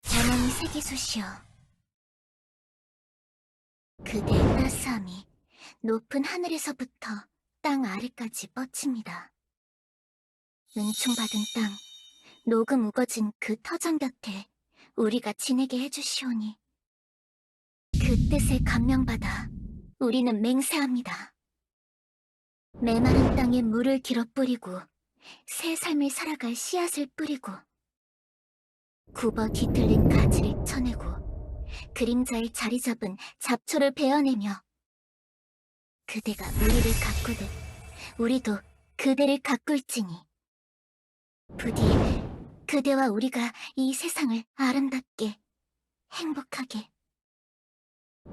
어머니 세기수시여, 그대의 따스함이 높은 하늘에서부터 땅 아래까지 뻗칩니다. 은총받은 땅, 녹음 우거진 그 터전 곁에 우리가 지내게 해주시오니 그 뜻에 감명받아 우리는 맹세합니다. 메마른 땅에 물을 길어 뿌리고 새 삶을 살아갈 씨앗을 뿌리고 굽어 뒤틀린 가지를 쳐내고 그림자에 자리 잡은 잡초를 베어내며 그대가 우리를 가꾸듯 우리도 그대를 가꿀지니 부디 그대와 우리가 이 세상을 아름답게 행복하게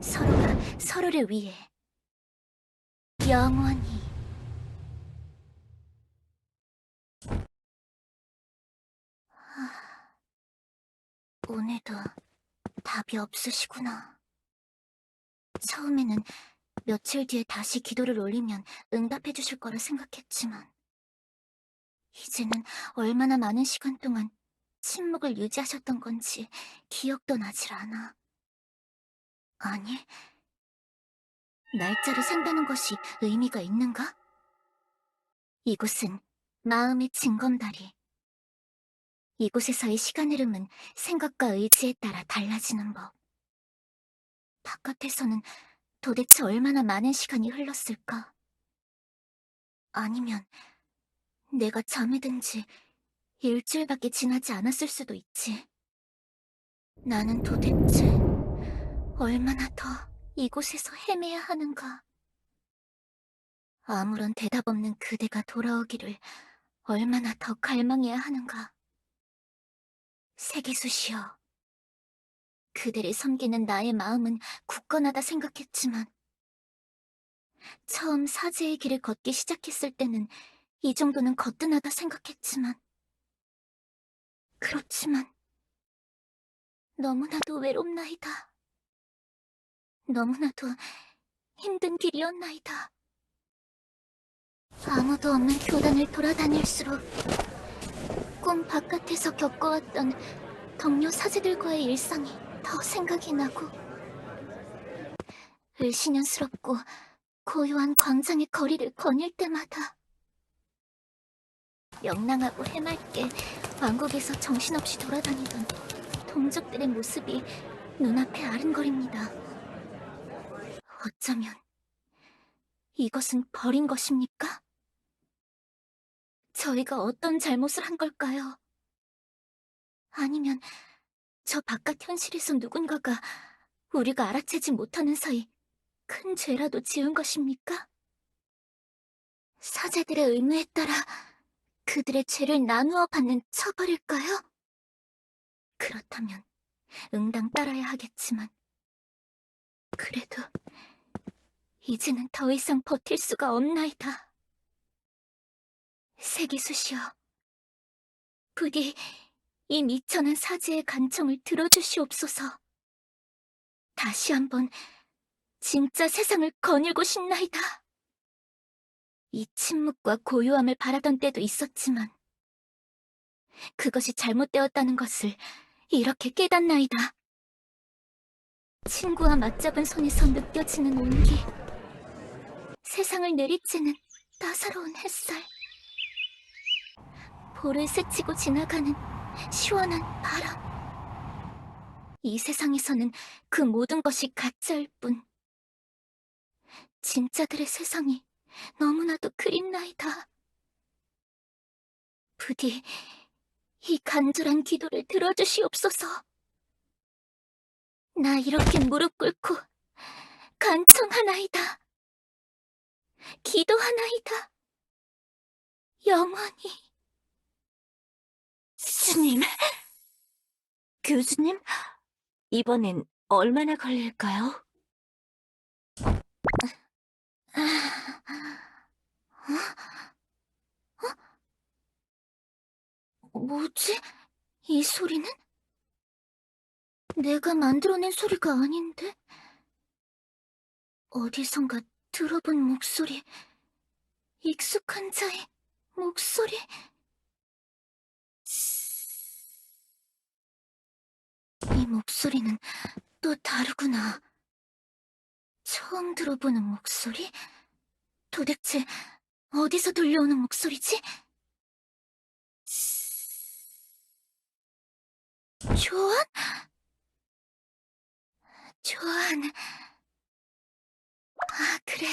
서로가 서로를 위해 영원히. 오늘도 답이 없으시구나. 처음에는 며칠 뒤에 다시 기도를 올리면 응답해 주실 거라 생각했지만 이제는 얼마나 많은 시간 동안 침묵을 유지하셨던 건지 기억도 나질 않아. 아니, 날짜를 센다는 것이 의미가 있는가? 이곳은 마음의 징검다리. 이곳에서의 시간 흐름은 생각과 의지에 따라 달라지는 법. 바깥에서는 도대체 얼마나 많은 시간이 흘렀을까? 아니면 내가 잠에 든 지 일주일밖에 지나지 않았을 수도 있지. 나는 도대체 얼마나 더 이곳에서 헤매야 하는가? 아무런 대답 없는 그대가 돌아오기를 얼마나 더 갈망해야 하는가? 세계수시여, 그대를 섬기는 나의 마음은 굳건하다 생각했지만 처음 사제의 길을 걷기 시작했을 때는 이 정도는 거뜬하다 생각했지만 그렇지만 너무나도 외롭나이다. 너무나도 힘든 길이었나이다. 아무도 없는 교단을 돌아다닐수록 꿈 바깥에서 겪어왔던 동료 사제들과의 일상이 더 생각이 나고 을씨년스럽고 고요한 광장의 거리를 거닐 때마다 명랑하고 해맑게 왕국에서 정신없이 돌아다니던 동족들의 모습이 눈앞에 아른거립니다. 어쩌면 이것은 버린 것입니까? 저희가 어떤 잘못을 한 걸까요? 아니면 저 바깥 현실에서 누군가가 우리가 알아채지 못하는 사이 큰 죄라도 지은 것입니까? 사제들의 의무에 따라 그들의 죄를 나누어 받는 처벌일까요? 그렇다면 응당 따라야 하겠지만 그래도 이제는 더 이상 버틸 수가 없나이다. 세기수시여, 부디 이 미천한 사제의 간청을 들어주시옵소서. 다시 한번 진짜 세상을 거닐고 싶나이다. 이 침묵과 고요함을 바라던 때도 있었지만 그것이 잘못되었다는 것을 이렇게 깨닫나이다. 친구와 맞잡은 손에서 느껴지는 온기, 세상을 내리쬐는 따사로운 햇살, 볼을 스치고 지나가는 시원한 바람. 이 세상에서는 그 모든 것이 가짜일 뿐 진짜들의 세상이 너무나도 그립나이다. 부디 이 간절한 기도를 들어주시옵소서. 나 이렇게 무릎 꿇고 간청하나이다. 기도하나이다. 영원히. 스님, 교수님, 이번엔 얼마나 걸릴까요? 뭐지? 이 소리는? 내가 만들어낸 소리가 아닌데? 어디선가 들어본 목소리, 익숙한 자의 목소리. 이 목소리는 또 다르구나. 처음 들어보는 목소리? 도대체 어디서 들려오는 목소리지? 조안? 조안. 아, 그래.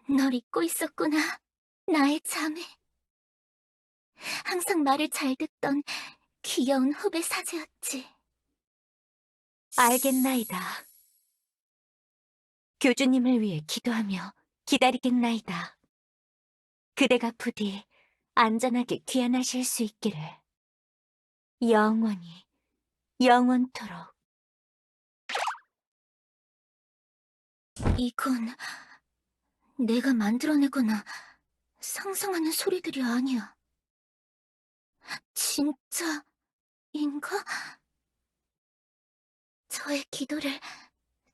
널 잊고 있었구나. 나의 자매. 항상 말을 잘 듣던 귀여운 후배 사제였지. 알겠나이다. 교주님을 위해 기도하며 기다리겠나이다. 그대가 부디 안전하게 귀환하실 수 있기를. 영원히, 영원토록. 이건 내가 만들어내거나 상상하는 소리들이 아니야. 진짜인가? 저의 기도를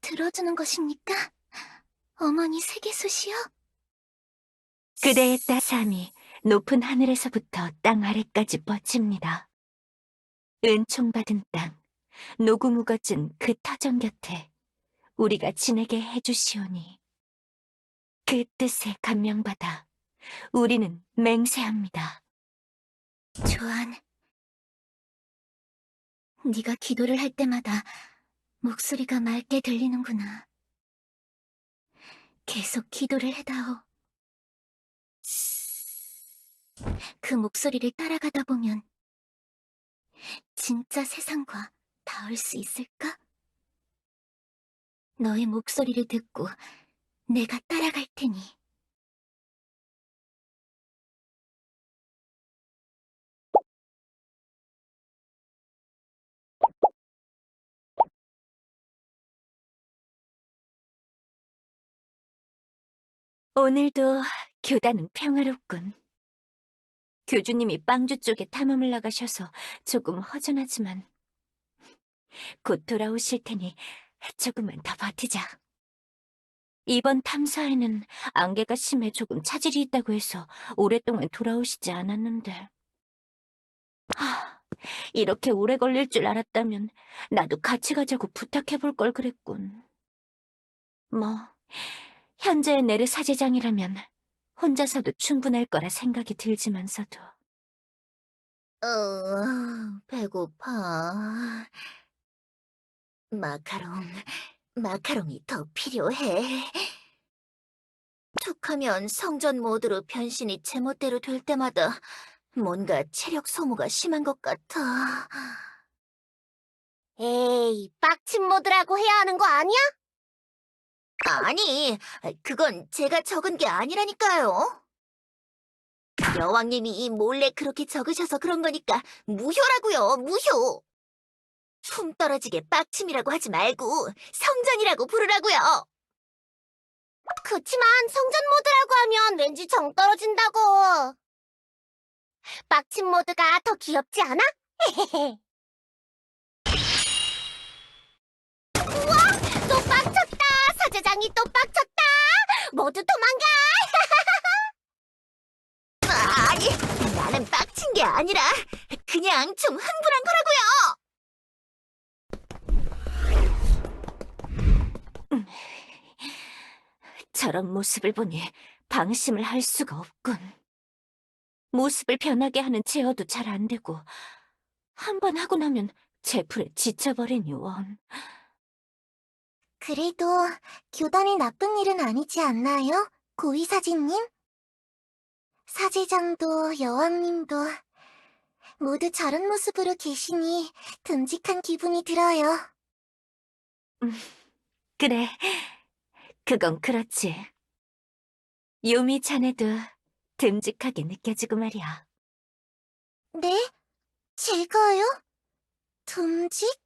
들어주는 것입니까? 어머니 세계수시여? 그대의 따스함이 높은 하늘에서부터 땅 아래까지 뻗칩니다. 은총받은 땅, 노구무거진 그 터전 곁에 우리가 지내게 해주시오니 그 뜻에 감명받아 우리는 맹세합니다. 조안, 네가 기도를 할 때마다 목소리가 맑게 들리는구나. 계속 기도를 해다오. 그 목소리를 따라가다 보면 진짜 세상과 닿을 수 있을까? 너의 목소리를 듣고 내가 따라갈 테니. 오늘도 교단은 평화롭군. 교주님이 빵주 쪽에 탐험을 나가셔서 조금 허전하지만 곧 돌아오실 테니 조금만 더 버티자. 이번 탐사에는 안개가 심해 조금 차질이 있다고 해서 오랫동안 돌아오시지 않았는데. 이렇게 오래 걸릴 줄 알았다면 나도 같이 가자고 부탁해볼 걸 그랬군. 뭐, 현재의 네르 사제장이라면 혼자서도 충분할 거라 생각이 들지만서도. 배고파. 마카롱이 더 필요해. 툭하면 성전 모드로 변신이 제멋대로 될 때마다 뭔가 체력 소모가 심한 것 같아. 에이, 빡친 모드라고 해야 하는 거 아니야? 아니, 그건 제가 적은 게 아니라니까요. 여왕님이 몰래 그렇게 적으셔서 그런 거니까 무효라고요, 무효. 품 떨어지게 빡침이라고 하지 말고 성전이라고 부르라고요. 그치만 성전 모드라고 하면 왠지 정 떨어진다고. 빡침 모드가 더 귀엽지 않아? 우와! 또 빡쳤다! 사제장이 또 빡쳤다! 모두 도망가! 아니, 나는 빡친 게 아니라 그냥 좀 흥분한 거라고요! 저런 모습을 보니 방심을 할 수가 없군. 모습을 변하게 하는 제어도 잘 안 되고 한 번 하고 나면 제풀에 지쳐버리니 원. 그래도 교단이 나쁜 일은 아니지 않나요? 고위사제님? 사제장도 여왕님도 모두 저런 모습으로 계시니 듬직한 기분이 들어요. 그래, 그건 그렇지. 요미 자네도 듬직하게 느껴지고 말이야. 네? 제가요? 듬직?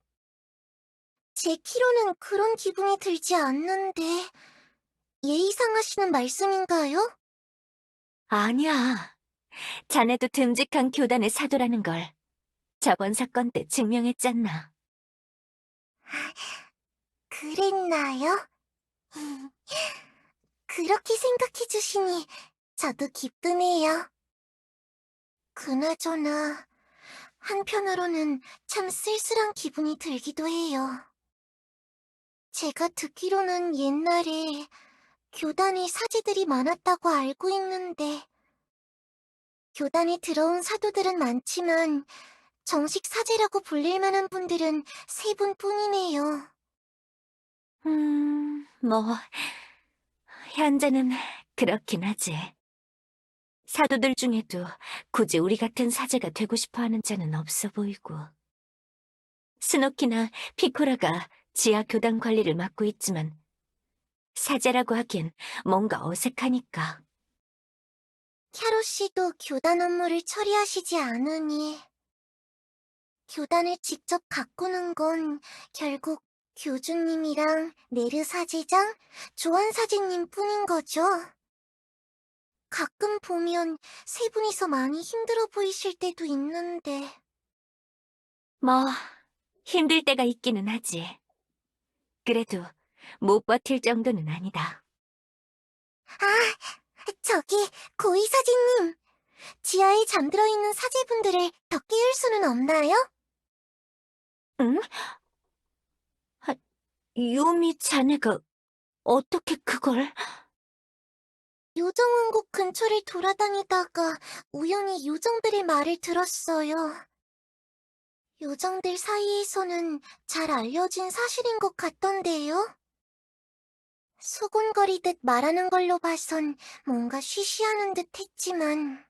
제 키로는 그런 기분이 들지 않는데 예의상하시는 말씀인가요? 아니야. 자네도 듬직한 교단의 사도라는 걸 저번 사건 때 증명했잖아. 그랬나요? 그렇게 생각해 주시니 저도 기쁘네요. 그나저나 한편으로는 참 쓸쓸한 기분이 들기도 해요. 제가 듣기로는 옛날에 교단에 사제들이 많았다고 알고 있는데, 교단에 들어온 사도들은 많지만 정식 사제라고 불릴 만한 분들은 3분뿐이네요. 뭐, 현재는 그렇긴 하지. 사도들 중에도 굳이 우리 같은 사제가 되고 싶어 하는 자는 없어 보이고. 스노키나 피코라가 지하 교단 관리를 맡고 있지만, 사제라고 하기엔 뭔가 어색하니까. 캐로 씨도 교단 업무를 처리하시지 않으니 교단을 직접 가꾸는 건 결국 교주님이랑 네르 사제장, 조한 사제님 뿐인 거죠. 가끔 보면 3분이서 많이 힘들어 보이실 때도 있는데. 뭐, 힘들 때가 있기는 하지. 그래도 못 버틸 정도는 아니다. 저기 고위 사제님, 지하에 잠들어 있는 사제분들을 더 깨울 수는 없나요? 응? 요미 자네가 어떻게 그걸... 요정왕국 근처를 돌아다니다가 우연히 요정들의 말을 들었어요. 요정들 사이에서는 잘 알려진 사실인 것 같던데요. 수군거리듯 말하는 걸로 봐선 뭔가 쉬쉬하는 듯 했지만.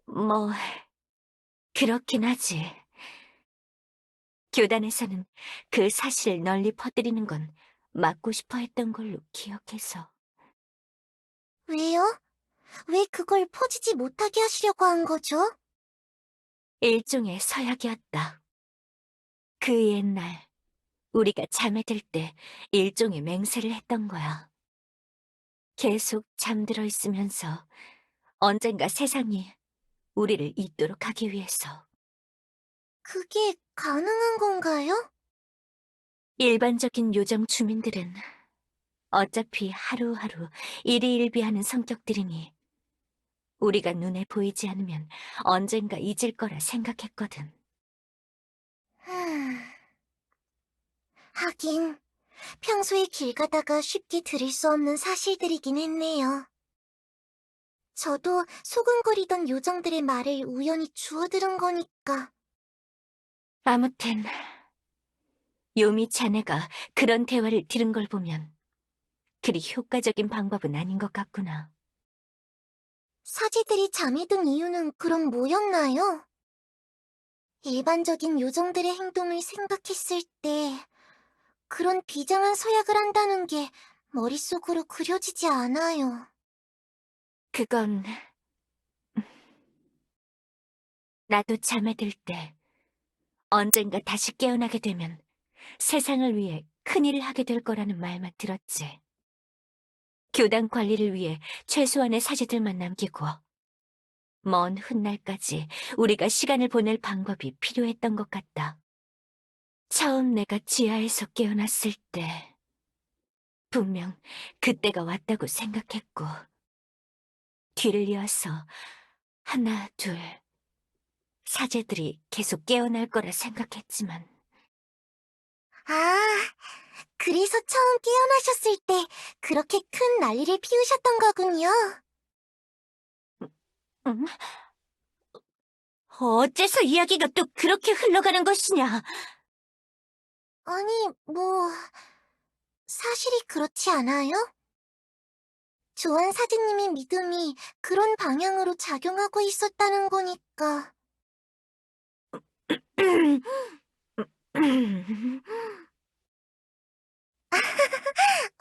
뭐, 그렇긴 하지. 교단에서는 그 사실을 널리 퍼뜨리는 건 막고 싶어 했던 걸로 기억해서. 왜요? 왜 그걸 퍼지지 못하게 하시려고 한 거죠? 일종의 서약이었다. 그 옛날, 우리가 잠에 들 때 일종의 맹세를 했던 거야. 계속 잠들어 있으면서 언젠가 세상이 우리를 잊도록 하기 위해서. 그게 가능한 건가요? 일반적인 요정 주민들은 어차피 하루하루 일희일비하는 성격들이니 우리가 눈에 보이지 않으면 언젠가 잊을 거라 생각했거든. 흠... 하긴 평소에 길 가다가 쉽게 들을 수 없는 사실들이긴 했네요. 저도 소근거리던 요정들의 말을 우연히 주워들은 거니까. 아무튼 요미 자네가 그런 대화를 들은 걸 보면 그리 효과적인 방법은 아닌 것 같구나. 사제들이 잠이 든 이유는 그럼 뭐였나요? 일반적인 요정들의 행동을 생각했을 때 그런 비장한 서약을 한다는 게 머릿속으로 그려지지 않아요. 그건 나도 잠에 들 때 언젠가 다시 깨어나게 되면 세상을 위해 큰일을 하게 될 거라는 말만 들었지. 교단 관리를 위해 최소한의 사제들만 남기고 먼 훗날까지 우리가 시간을 보낼 방법이 필요했던 것 같다. 처음 내가 지하에서 깨어났을 때 분명 그때가 왔다고 생각했고 뒤를 이어서 하나, 둘 사제들이 계속 깨어날 거라 생각했지만 아, 그래서 처음 깨어나셨을 때 그렇게 큰 난리를 피우셨던 거군요. 응? 어째서 이야기가 또 그렇게 흘러가는 것이냐? 아니, 사실이 그렇지 않아요? 조한 사제님의 믿음이 그런 방향으로 작용하고 있었다는 거니까.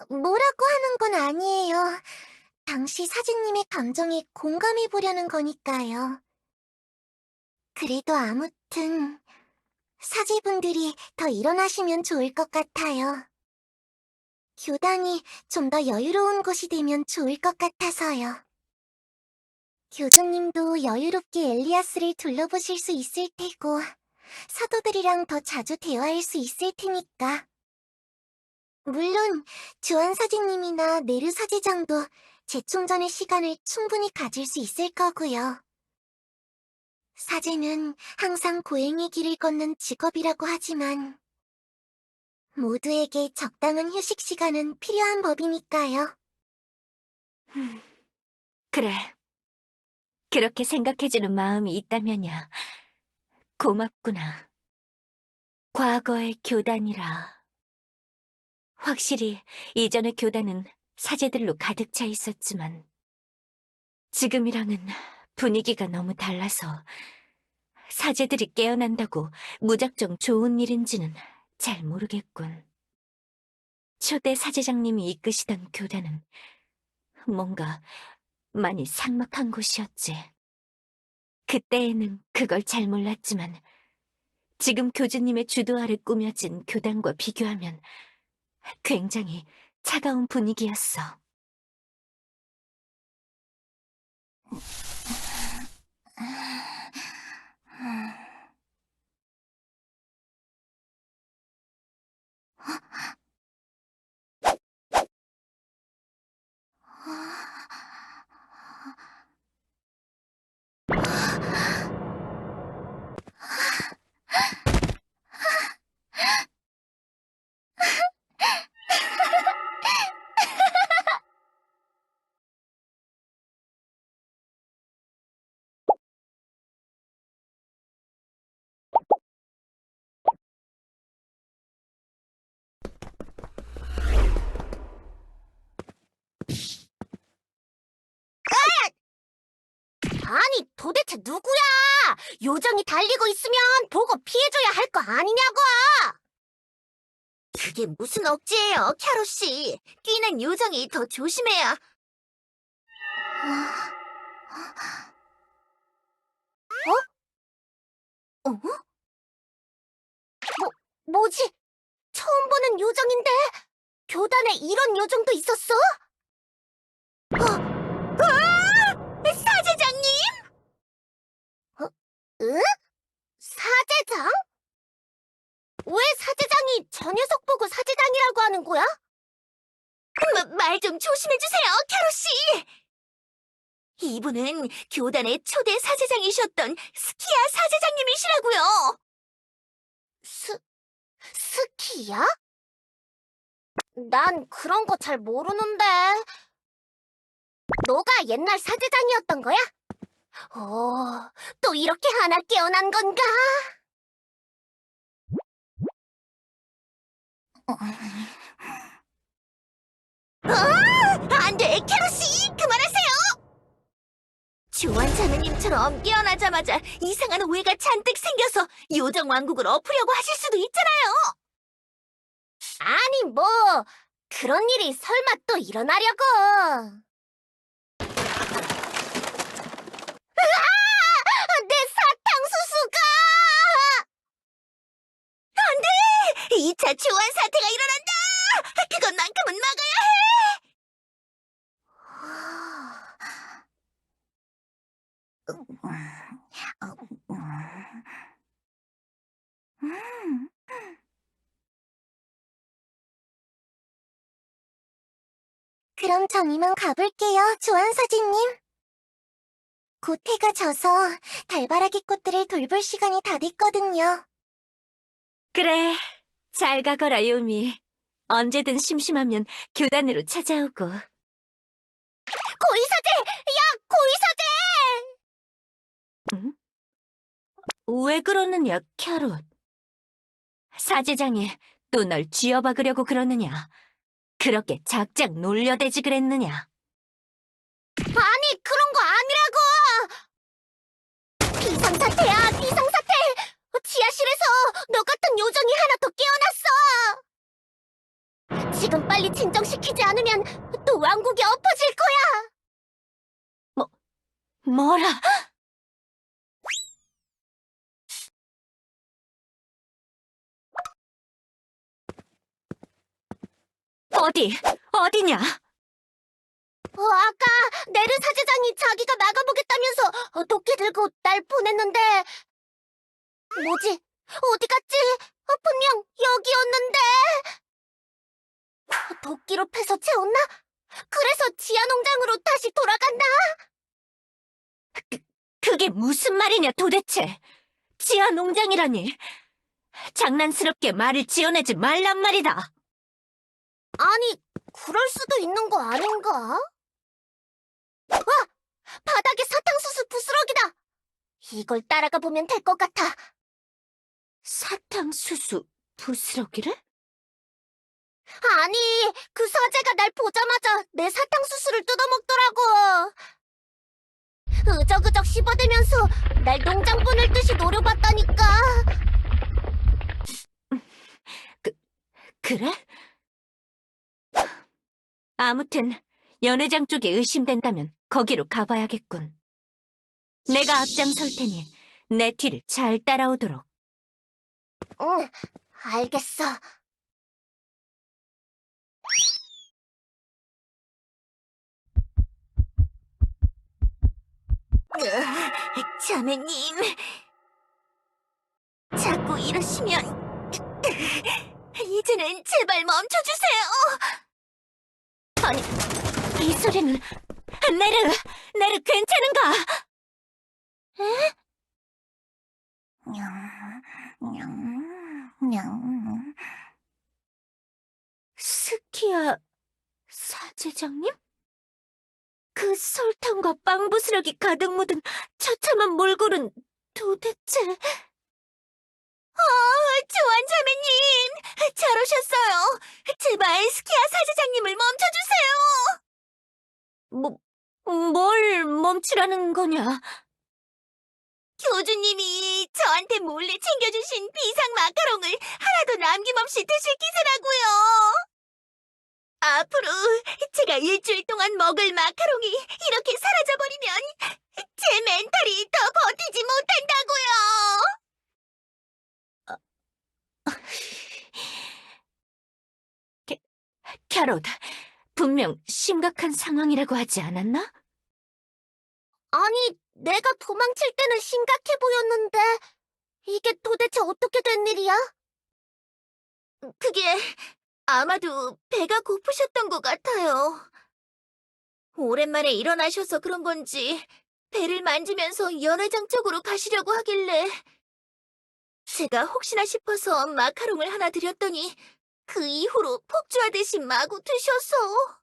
뭐라고 하는 건 아니에요. 당시 사제님의 감정에 공감해 보려는 거니까요. 그래도 아무튼 사제분들이 더 일어나시면 좋을 것 같아요. 교단이 좀 더 여유로운 곳이 되면 좋을 것 같아서요. 교주님도 여유롭게 엘리아스를 둘러보실 수 있을 테고, 사도들이랑 더 자주 대화할 수 있을 테니까. 물론 주한 사제님이나 네르 사제장도 재충전의 시간을 충분히 가질 수 있을 거고요. 사제는 항상 고행의 길을 걷는 직업이라고 하지만 모두에게 적당한 휴식 시간은 필요한 법이니까요. 그래. 그렇게 생각해주는 마음이 있다면야 고맙구나. 과거의 교단이라. 확실히 이전의 교단은 사제들로 가득 차 있었지만 지금이랑은 분위기가 너무 달라서 사제들이 깨어난다고 무작정 좋은 일인지는 잘 모르겠군. 초대 사제장님이 이끄시던 교단은 뭔가 많이 삭막한 곳이었지. 그때에는 그걸 잘 몰랐지만 지금 교주님의 주도 아래 꾸며진 교단과 비교하면 굉장히 차가운 분위기였어. 아니, 도대체 누구야? 요정이 달리고 있으면 보고 피해줘야 할 거 아니냐고! 그게 무슨 억지예요, 캐롯씨. 뛰는 요정이 더 조심해야. 어? 뭐지? 처음 보는 요정인데? 교단에 이런 요정도 있었어? 사제장님? 응? 사제장? 왜 사제장이 저 녀석 보고 사제장이라고 하는 거야? 말 좀 조심해주세요, 캐롯씨! 이분은 교단의 초대 사제장이셨던 스키야 사제장님이시라고요! 스키야? 난 그런 거 잘 모르는데. 너가 옛날 사제장이었던 거야? 또 이렇게 하나 깨어난 건가? 안 돼, 캐롯씨! 그만하세요! 조안자매님처럼 깨어나자마자 이상한 오해가 잔뜩 생겨서 요정 왕국을 엎으려고 하실 수도 있잖아요! 아니, 그런 일이 설마 또 일어나려고. 내 사탕수수가! 안 돼! 2차 초안 사태가 일어난다! 그것만큼은 막아야 해! 그럼 전 이만 가볼게요, 조안 사진님. 곧 해가 져서 달바라기 꽃들을 돌볼 시간이 다 됐거든요. 그래, 잘 가거라, 요미. 언제든 심심하면 교단으로 찾아오고. 고위사제! 야, 고위사제! 응? 왜 그러느냐, 캐롯? 사제장이 또 널 쥐어박으려고 그러느냐? 그렇게 작작 놀려대지 그랬느냐? 아니, 그런 거 아니라고! 비상사태야, 비상사태! 지하실에서 너 같은 요정이 하나 더 깨어났어! 지금 빨리 진정시키지 않으면 또 왕국이 엎어질 거야! 뭐라? 어디냐? 아까 네르 사제장이 자기가 나가보겠다면서 도끼 들고 날 보냈는데 뭐지? 어디 갔지? 분명 여기였는데. 도끼로 패서 채웠나? 그래서 지하 농장으로 다시 돌아간다. 그게 무슨 말이냐 도대체? 지하 농장이라니. 장난스럽게 말을 지어내지 말란 말이다. 아니, 그럴 수도 있는 거 아닌가? 와! 바닥에 사탕수수 부스러기다! 이걸 따라가 보면 될 것 같아. 사탕수수 부스러기를? 아니, 그 사제가 날 보자마자 내 사탕수수를 뜯어먹더라고. 으적으적 씹어대면서 날 농장 보낼 듯이 노려봤다니까. 그래? 아무튼 연회장 쪽에 의심된다면 거기로 가봐야겠군. 내가 앞장설 테니 내 뒤를 잘 따라오도록. 응, 알겠어. 자매님, 자꾸 이러시면 이제는 제발 멈춰주세요. 아니, 이 소리는... 네르 괜찮은가? 스키야 사제장님? 그 설탕과 빵 부스러기 가득 묻은 처참한 몰골은 도대체... 조안 자매님, 잘 오셨어요. 제발 스키야 사제장님을 멈춰주세요. 뭘 멈추라는 거냐? 교주님이 저한테 몰래 챙겨주신 비상 마카롱을 하나도 남김없이 드실 기세라고요. 앞으로 제가 일주일 동안 먹을 마카롱이 이렇게 사라져버리면 제 멘탈이 더 버티지 못한다고요. 캐럿, 분명 심각한 상황이라고 하지 않았나? 아니, 내가 도망칠 때는 심각해 보였는데 이게 도대체 어떻게 된 일이야? 그게 아마도 배가 고프셨던 것 같아요. 오랜만에 일어나셔서 그런 건지 배를 만지면서 연회장 쪽으로 가시려고 하길래 제가 혹시나 싶어서 마카롱을 하나 드렸더니 그 이후로 폭주하듯이 마구 드셔서.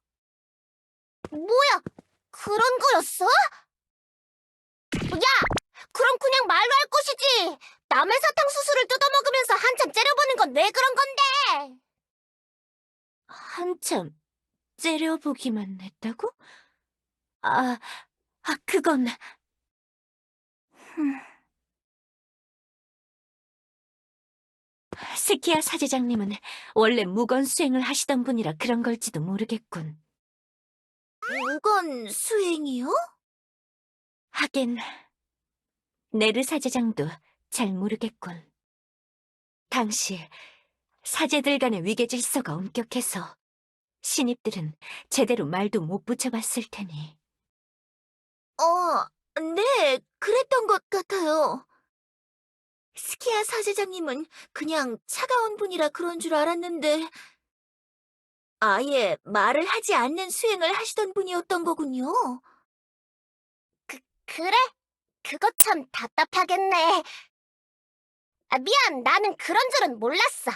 뭐야, 그런 거였어? 야! 그럼 그냥 말로 할 것이지! 남의 사탕수수를 뜯어먹으면서 한참 째려보는 건 왜 그런 건데! 한참 째려보기만 했다고? 그건... 스키야 사제장님은 원래 무건 수행을 하시던 분이라 그런 걸지도 모르겠군. 무건 수행이요? 하긴 네르 사제장도 잘 모르겠군. 당시 사제들 간의 위계 질서가 엄격해서 신입들은 제대로 말도 못 붙여봤을 테니. 네, 그랬던 것 같아요. 스키야 사제장님은 그냥 차가운 분이라 그런 줄 알았는데 아예 말을 하지 않는 수행을 하시던 분이었던 거군요. 그래? 그거 참 답답하겠네. 미안, 나는 그런 줄은 몰랐어.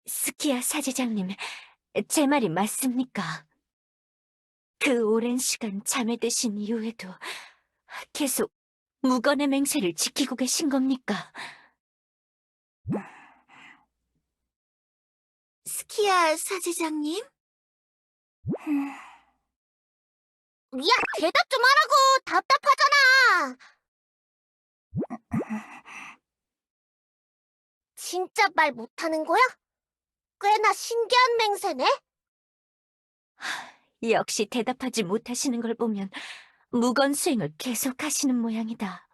스키야 사제장님, 제 말이 맞습니까? 그 오랜 시간 잠에 드신 이후에도 계속 무건의 맹세를 지키고 계신 겁니까? 스키야 사제장님? 야, 대답 좀 하라고! 답답하잖아! 진짜 말 못하는 거야? 꽤나 신기한 맹세네? 역시 대답하지 못하시는 걸 보면 무건 수행을 계속하시는 모양이다.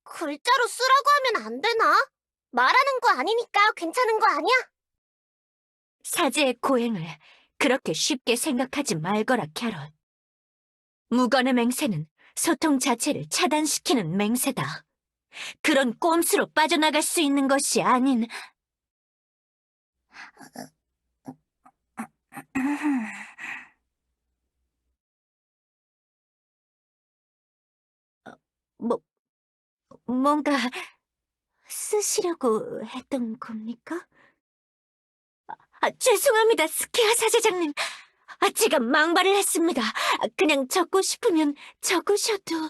글자로 쓰라고 하면 안 되나? 말하는 거 아니니까 괜찮은 거 아니야? 사제의 고행을 그렇게 쉽게 생각하지 말거라, 캐럿. 무건의 맹세는 소통 자체를 차단시키는 맹세다. 그런 꼼수로 빠져나갈 수 있는 것이 아닌. 뭐, 뭔가 쓰시려고 했던 겁니까? 죄송합니다, 스키야 사제장님. 제가 망발을 했습니다. 그냥 적고 싶으면 적으셔도.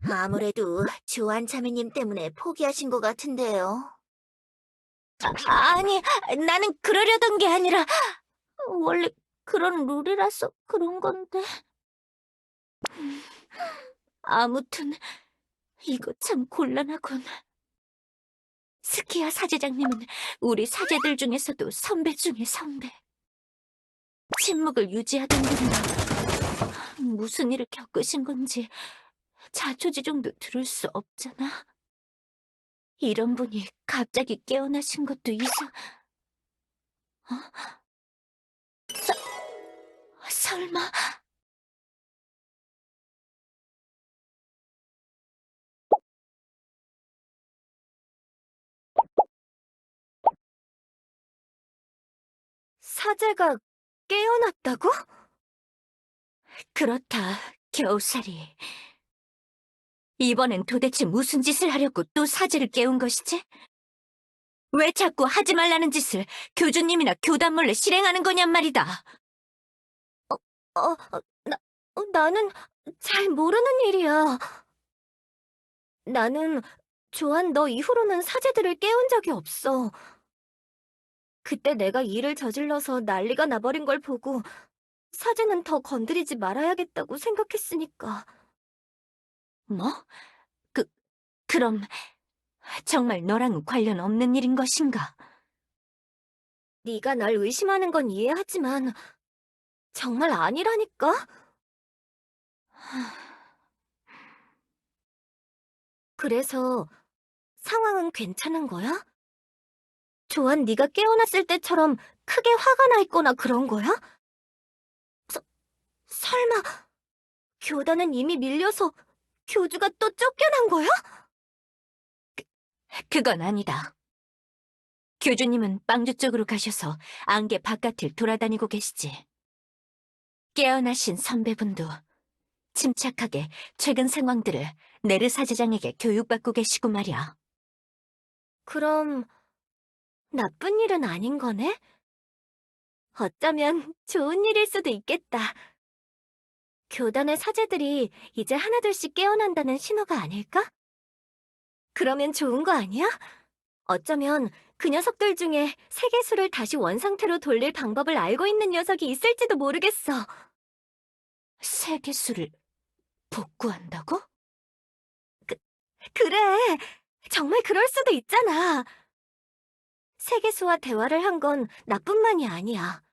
아무래도 조안 차미님 때문에 포기하신 것 같은데요. 아니, 나는 그러려던 게 아니라 원래 그런 룰이라서 그런 건데. 아무튼 이거 참 곤란하군. 스키야 사제장님은 우리 사제들 중에서도 선배 중에 선배. 침묵을 유지하던 분이라 무슨 일을 겪으신 건지 자초지종도 들을 수 없잖아. 이런 분이 갑자기 깨어나신 것도 설마. 사제가 깨어났다고? 그렇다, 겨우살이. 이번엔 도대체 무슨 짓을 하려고 또 사제를 깨운 것이지? 왜 자꾸 하지 말라는 짓을 교주님이나 교단 몰래 실행하는 거냔 말이다. 나는 잘 모르는 일이야. 나는 조한 너 이후로는 사제들을 깨운 적이 없어. 그때 내가 일을 저질러서 난리가 나버린 걸 보고 사제는 더 건드리지 말아야겠다고 생각했으니까. 뭐? 그, 그럼 정말 너랑은 관련 없는 일인 것인가? 네가 날 의심하는 건 이해하지만 정말 아니라니까? 그래서 상황은 괜찮은 거야? 조한 네가 깨어났을 때처럼 크게 화가 나 있거나 그런 거야? 설마 교단은 이미 밀려서 교주가 또 쫓겨난 거야? 그건 아니다. 교주님은 빵주 쪽으로 가셔서 안개 바깥을 돌아다니고 계시지. 깨어나신 선배분도 침착하게 최근 상황들을 네르 사제장에게 교육받고 계시고 말이야. 그럼 나쁜 일은 아닌 거네? 어쩌면 좋은 일일 수도 있겠다. 교단의 사제들이 이제 하나둘씩 깨어난다는 신호가 아닐까? 그러면 좋은 거 아니야? 어쩌면 그 녀석들 중에 세계수를 다시 원상태로 돌릴 방법을 알고 있는 녀석이 있을지도 모르겠어. 세계수를 복구한다고? 그래, 정말 그럴 수도 있잖아. 세계수와 대화를 한 건 나뿐만이 아니야.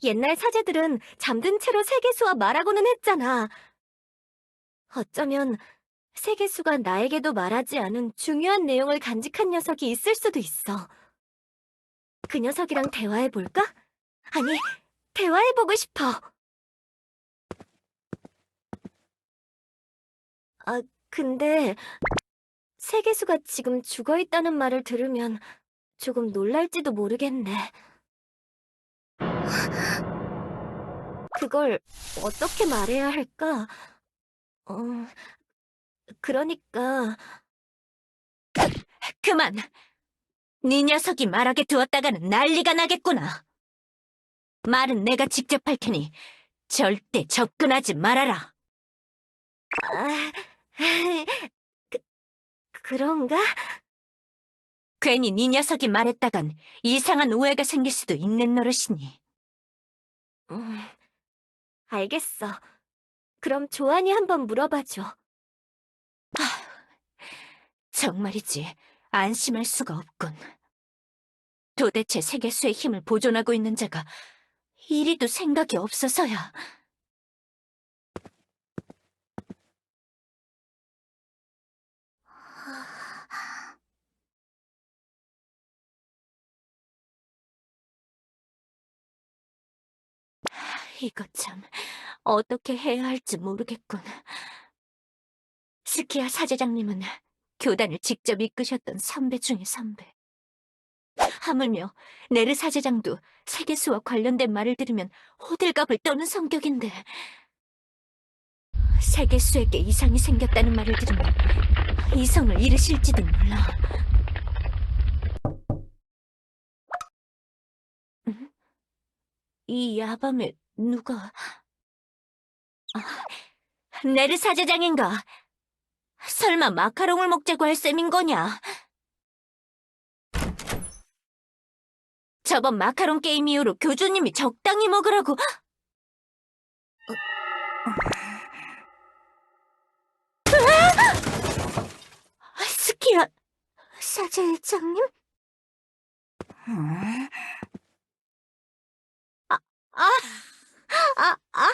옛날 사제들은 잠든 채로 세계수와 말하고는 했잖아. 어쩌면 세계수가 나에게도 말하지 않은 중요한 내용을 간직한 녀석이 있을 수도 있어. 그 녀석이랑 대화해볼까? 아니, 대화해보고 싶어. 근데 세계수가 지금 죽어있다는 말을 들으면 조금 놀랄지도 모르겠네. 그걸 어떻게 말해야 할까? 어, 그러니까 그만! 네 녀석이 말하게 두었다가는 난리가 나겠구나. 말은 내가 직접 할 테니 절대 접근하지 말아라. 아, 그, 그런가? 괜히 네 녀석이 말했다간 이상한 오해가 생길 수도 있는 노릇이니. 음, 알겠어. 그럼 조안이 한번 물어봐줘. 정말이지 안심할 수가 없군. 도대체 세계수의 힘을 보존하고 있는 자가 이리도 생각이 없어서야. 이거 참 어떻게 해야 할지 모르겠군. 스키야 사제장님은 교단을 직접 이끄셨던 선배 중의 선배. 하물며 네르 사제장도 세계수와 관련된 말을 들으면 호들갑을 떠는 성격인데 세계수에게 이상이 생겼다는 말을 들으면 이성을 잃으실지도 몰라. 응? 이 야밤에 누가... 네르 사제장인가? 설마 마카롱을 먹자고 할 셈인 거냐? 저번 마카롱 게임 이후로 교주님이 적당히 먹으라고... 스키야 사제장님? 아, 아,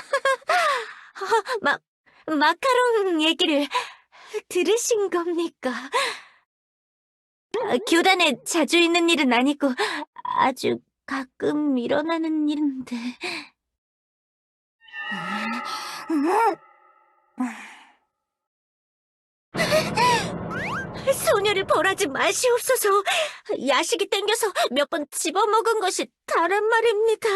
마, 마카롱 얘기를 들으신 겁니까? 교단에 자주 있는 일은 아니고 아주 가끔 일어나는 일인데. 소녀를 벌하지 마시옵소서. 야식이 땡겨서 몇 번 집어먹은 것이 다란 말입니다.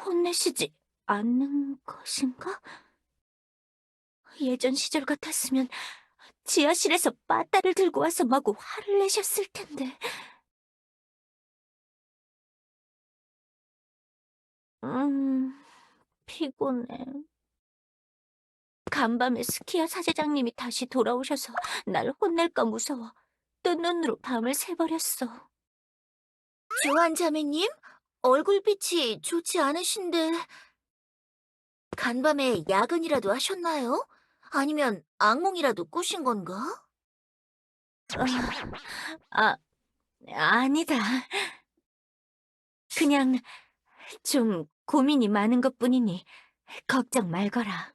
혼내시지 않는 것인가? 예전 시절 같았으면 지하실에서 빠따를 들고 와서 마구 화를 내셨을 텐데. 피곤해. 간밤에 스키야 사제장님이 다시 돌아오셔서 날 혼낼까 무서워 뜬 눈으로 밤을 새버렸어. 조한 자매님? 얼굴빛이 좋지 않으신데 간밤에 야근이라도 하셨나요? 아니면 악몽이라도 꾸신 건가? 아, 아니다. 그냥 좀 고민이 많은 것뿐이니 걱정 말거라.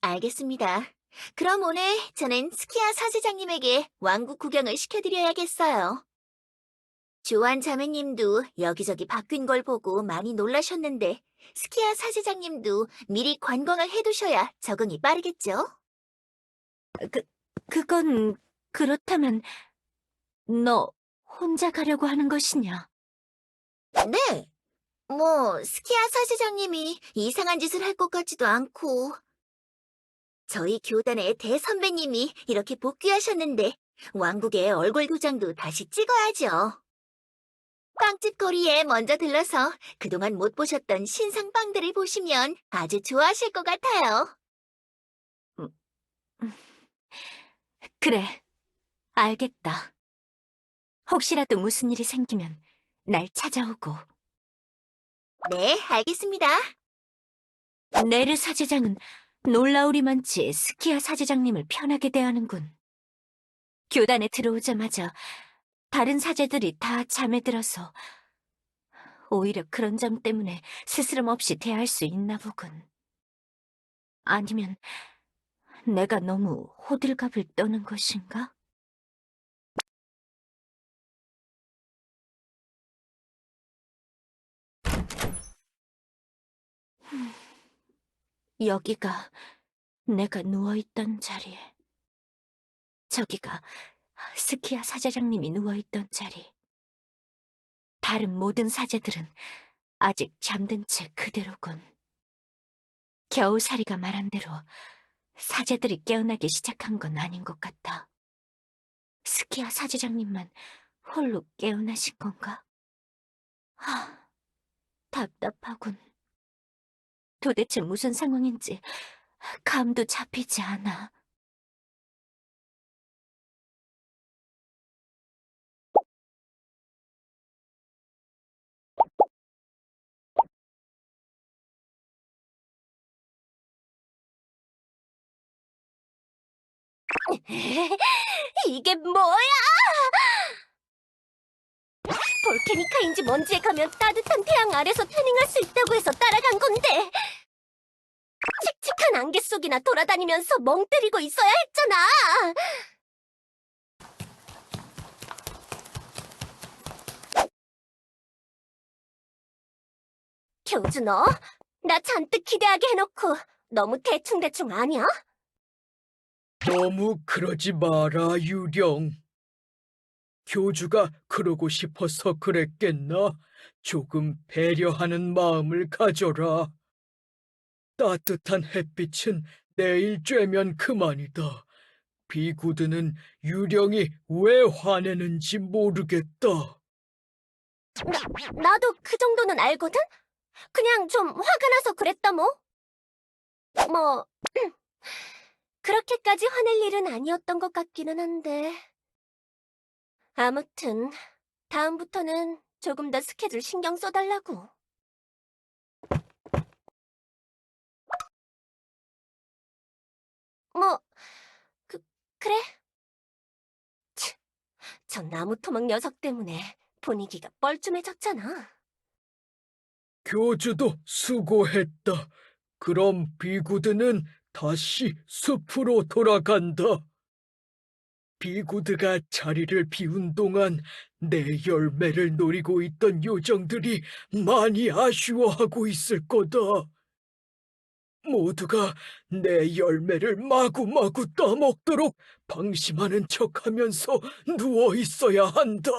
알겠습니다. 그럼 오늘 저는 스키야 사제장님에게 왕국 구경을 시켜드려야겠어요. 조한 자매님도 여기저기 바뀐 걸 보고 많이 놀라셨는데 스키야 사제장님도 미리 관광을 해두셔야 적응이 빠르겠죠? 그건 그렇다면 너 혼자 가려고 하는 것이냐? 네. 뭐 스키야 사제장님이 이상한 짓을 할 것 같지도 않고 저희 교단의 대선배님이 이렇게 복귀하셨는데 왕국의 얼굴 도장도 다시 찍어야죠. 빵집 거리에 먼저 들러서 그동안 못 보셨던 신상 빵들을 보시면 아주 좋아하실 것 같아요. 음, 음. 그래, 알겠다. 혹시라도 무슨 일이 생기면 날 찾아오고. 네, 알겠습니다. 네르 사제장은 놀라우리만치 스키야 사제장님을 편하게 대하는군. 교단에 들어오자마자 다른 사제들이 다 잠에 들어서 오히려 그런 점 때문에 스스럼 없이 대할 수 있나 보군. 아니면 내가 너무 호들갑을 떠는 것인가? 여기가 내가 누워있던 자리. 저기가 스키야 사제장님이 누워있던 자리. 다른 모든 사제들은 아직 잠든 채 그대로군. 겨우살이가 말한 대로 사제들이 깨어나기 시작한 건 아닌 것 같아. 스키야 사제장님만 홀로 깨어나신 건가? 답답하군. 도대체 무슨 상황인지 감도 잡히지 않아. 이게 뭐야? 볼케니카인지 뭔지에 가면 따뜻한 태양 아래서 태닝할 수 있다고 해서 따라간 건데. 칙칙한 안개 속이나 돌아다니면서 멍 때리고 있어야 했잖아. 교주 너, 나 잔뜩 기대하게 해놓고 너무 대충대충 아니야? 너무 그러지 마라, 유령. 교주가 그러고 싶어서 그랬겠나? 조금 배려하는 마음을 가져라. 따뜻한 햇빛은 내일 쬐면 그만이다. 비구드는 유령이 왜 화내는지 모르겠다. 나도 그 정도는 알거든? 그냥 좀 화가 나서 그랬다 뭐. 뭐, 그렇게까지 화낼 일은 아니었던 것 같기는 한데. 아무튼 다음부터는 조금 더 스케줄 신경 써달라고. 뭐, 그래? 치, 저 나무토막 녀석 때문에 분위기가 뻘쭘해졌잖아. 교주도 수고했다. 그럼 비구드는 다시 숲으로 돌아간다. 비구드가 자리를 비운 동안 내 열매를 노리고 있던 요정들이 많이 아쉬워하고 있을 거다. 모두가 내 열매를 마구마구 따먹도록 방심하는 척하면서 누워 있어야 한다.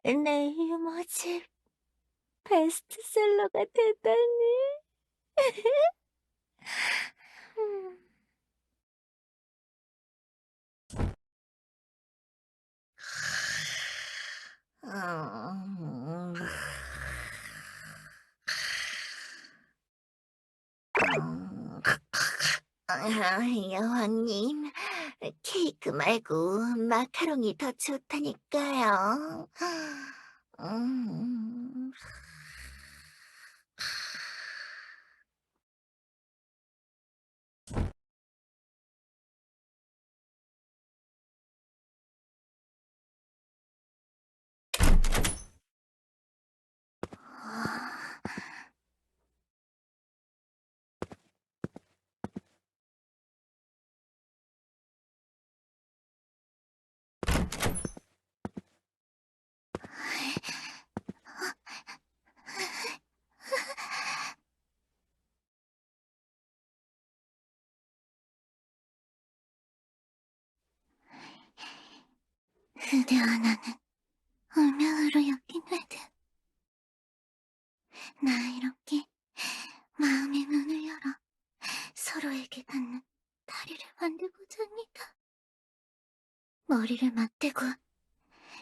내 유머집 베스트셀러가 되다니. 여왕님, 케이크 말고 마카롱이 더 좋다니까요. 음. 그대와 나는 운명으로 엮인 회드. 나 이렇게 마음의 문을 열어 서로에게 닿는 다리를 만들고자 합니다. 머리를 맞대고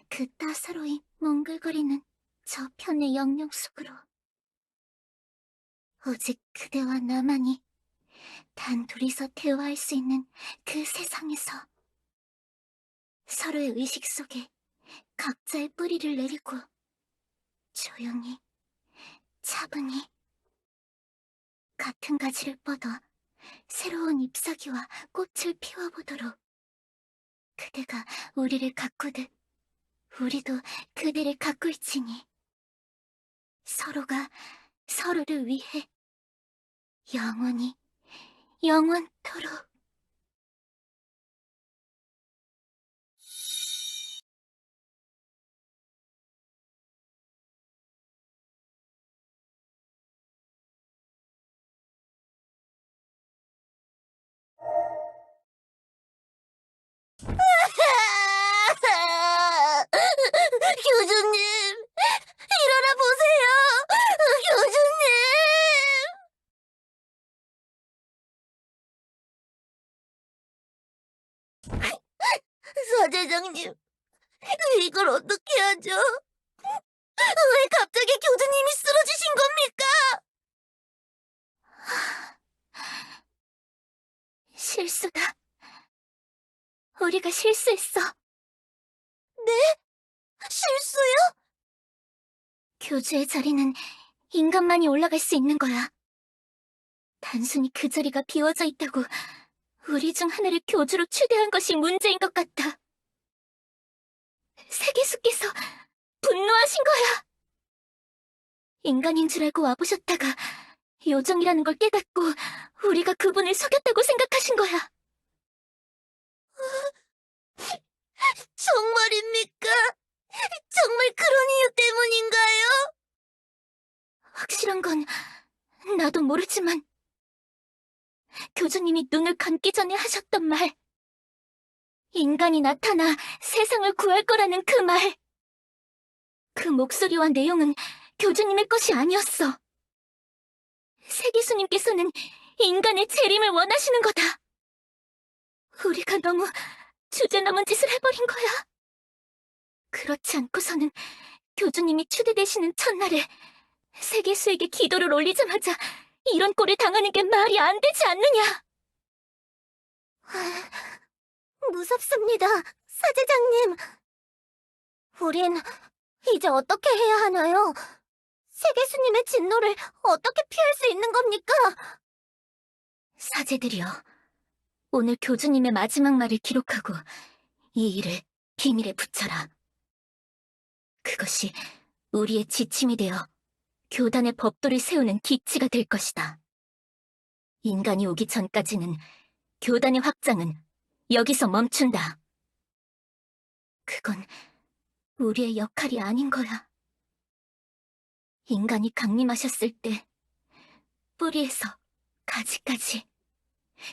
그 따사로이 몽글거리는 저편의 영역 속으로. 오직 그대와 나만이 단 둘이서 대화할 수 있는 그 세상에서 서로의 의식 속에 각자의 뿌리를 내리고 조용히, 차분히 같은 가지를 뻗어 새로운 잎사귀와 꽃을 피워보도록. 그대가 우리를 가꾸듯 우리도 그대를 가꿀지니 서로가 서로를 위해 영원히 영원토록. 교주님, 일어나 보세요. 이걸 어떻게 하죠? 왜 갑자기 교주님이 쓰러지신 겁니까? 실수다. 우리가 실수했어. 실수요? 교주의 자리는 인간만이 올라갈 수 있는 거야. 단순히 그 자리가 비워져 있다고 우리 중 하나를 교주로 추대한 것이 문제인 것 같다. 세계수께서 분노하신 거야. 인간인 줄 알고 와보셨다가 요정이라는 걸 깨닫고 우리가 그분을 속였다고 생각하신 거야. 정말입니까? 정말 그런 이유 때문인가요? 확실한 건 나도 모르지만 교주님이 눈을 감기 전에 하셨던 말, 인간이 나타나 세상을 구할 거라는 그 말, 그 목소리와 내용은 교주님의 것이 아니었어. 세기수님께서는 인간의 재림을 원하시는 거다. 우리가 너무 주제넘은 짓을 해버린 거야. 그렇지 않고서는 교주님이 추대되시는 첫날에 세계수에게 기도를 올리자마자 이런 꼴을 당하는 게 말이 안 되지 않느냐. 무섭습니다, 사제장님. 우린 이제 어떻게 해야 하나요? 세계수님의 진노를 어떻게 피할 수 있는 겁니까? 사제들이여, 오늘 교주님의 마지막 말을 기록하고 이 일을 비밀에 붙여라. 그것이 우리의 지침이 되어 교단의 법도를 세우는 기치가 될 것이다. 인간이 오기 전까지는 교단의 확장은 여기서 멈춘다. 그건 우리의 역할이 아닌 거야. 인간이 강림하셨을 때 뿌리에서 가지까지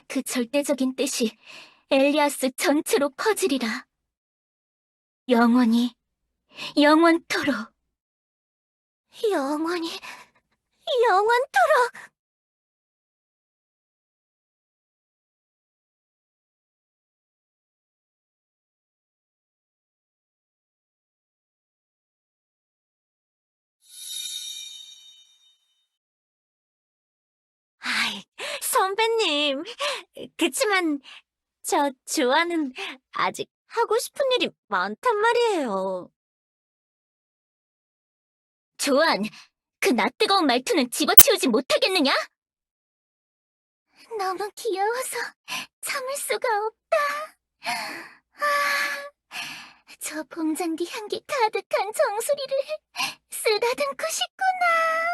그 절대적인 뜻이 엘리아스 전체로 퍼지리라. 영원히, 영원토록. 영원히, 영원토록! 아이, 선배님. 그치만 저 조아는 아직 하고 싶은 일이 많단 말이에요. 조안, 그 낯뜨거운 말투는 집어치우지 못하겠느냐? 너무 귀여워서 참을 수가 없다. 저 봄잔디 향기 가득한 정수리를 쓰다듬고 싶구나.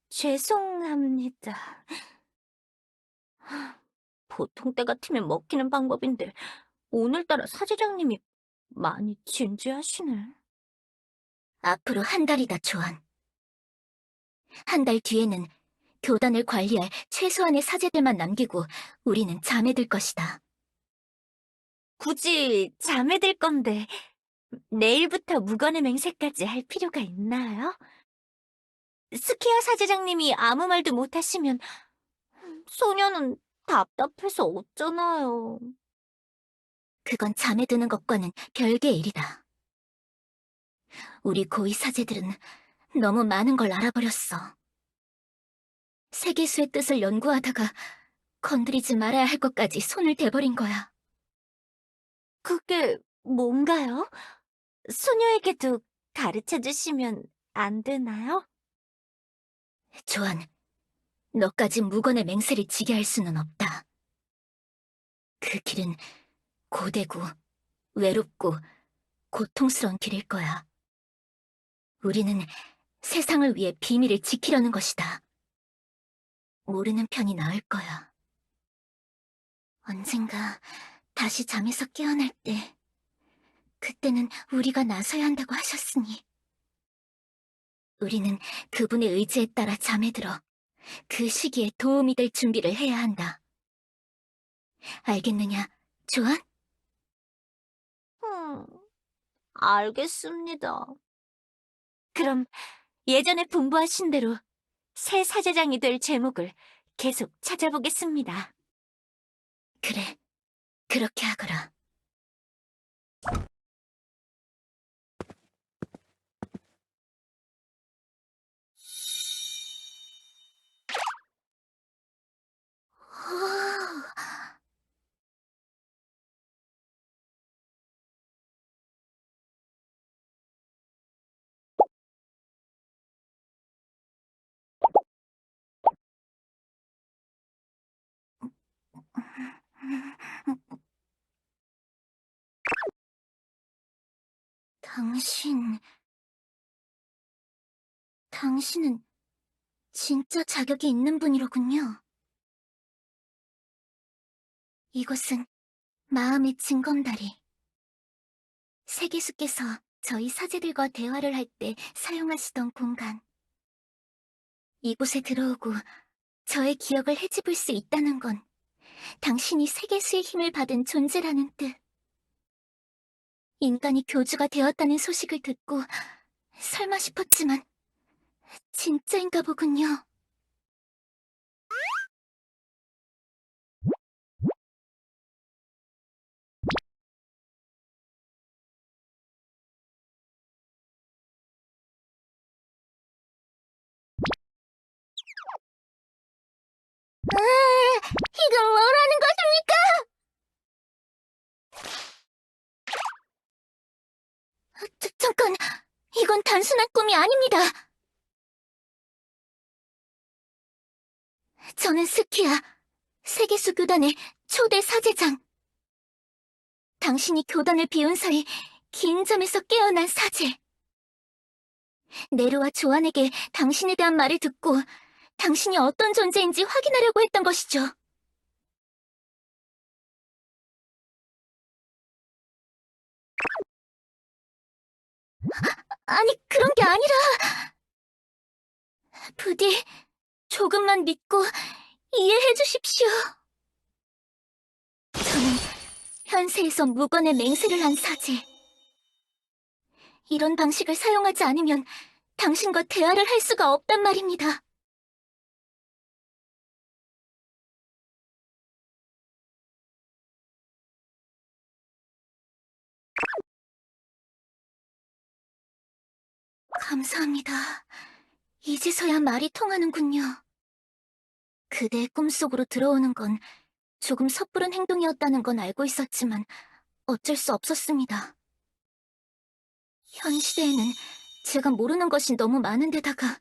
죄송합니다. 보통 때 같으면 먹히는 방법인데 오늘따라 사제장님이 많이 진지하시네. 앞으로 한 달이다, 조안. 한 달 뒤에는 교단을 관리할 최소한의 사제들만 남기고 우리는 잠에 들 것이다. 굳이 잠에 들 건데 내일부터 무건의 맹세까지 할 필요가 있나요? 스키어 사제장님이 아무 말도 못하시면 소녀는 답답해서 어쩌나요. 그건 잠에 드는 것과는 별개의 일이다. 우리 고위 사제들은 너무 많은 걸 알아버렸어. 세계수의 뜻을 연구하다가 건드리지 말아야 할 것까지 손을 대버린 거야. 그게 뭔가요? 소녀에게도 가르쳐 주시면 안 되나요? 조안, 너까지 무건의 맹세를 지게 할 수는 없다. 그 길은 고되고 외롭고 고통스러운 길일 거야. 우리는 세상을 위해 비밀을 지키려는 것이다. 모르는 편이 나을 거야. 언젠가 다시 잠에서 깨어날 때, 그때는 우리가 나서야 한다고 하셨으니. 우리는 그분의 의지에 따라 잠에 들어 그 시기에 도움이 될 준비를 해야 한다. 알겠느냐, 조안? 알겠습니다. 그럼 예전에 분부하신 대로 새 사제장이 될 제목을 계속 찾아보겠습니다. 그래, 그렇게 하거라. 당신은 진짜 자격이 있는 분이로군요. 이곳은 마음의 징검다리. 세계수께서 저희 사제들과 대화를 할 때 사용하시던 공간. 이곳에 들어오고 저의 기억을 헤집을 수 있다는 건 당신이 세계수의 힘을 받은 존재라는 뜻. 인간이 교주가 되었다는 소식을 듣고 설마 싶었지만 진짜인가 보군요. 이건 뭐라는 것입니까? 잠깐! 이건 단순한 꿈이 아닙니다. 저는 스키야, 세계수 교단의 초대 사제장. 당신이 교단을 비운 사이 긴 잠에서 깨어난 사제. 네르와 조안에게 당신에 대한 말을 듣고 당신이 어떤 존재인지 확인하려고 했던 것이죠. 아니, 그런 게 아니라 부디 조금만 믿고 이해해 주십시오. 저는 현세에서 무건의 맹세를 한 사제. 이런 방식을 사용하지 않으면 당신과 대화를 할 수가 없단 말입니다. 감사합니다. 이제서야 말이 통하는군요. 그대의 꿈속으로 들어오는 건 조금 섣부른 행동이었다는 건 알고 있었지만 어쩔 수 없었습니다. 현 시대에는 제가 모르는 것이 너무 많은 데다가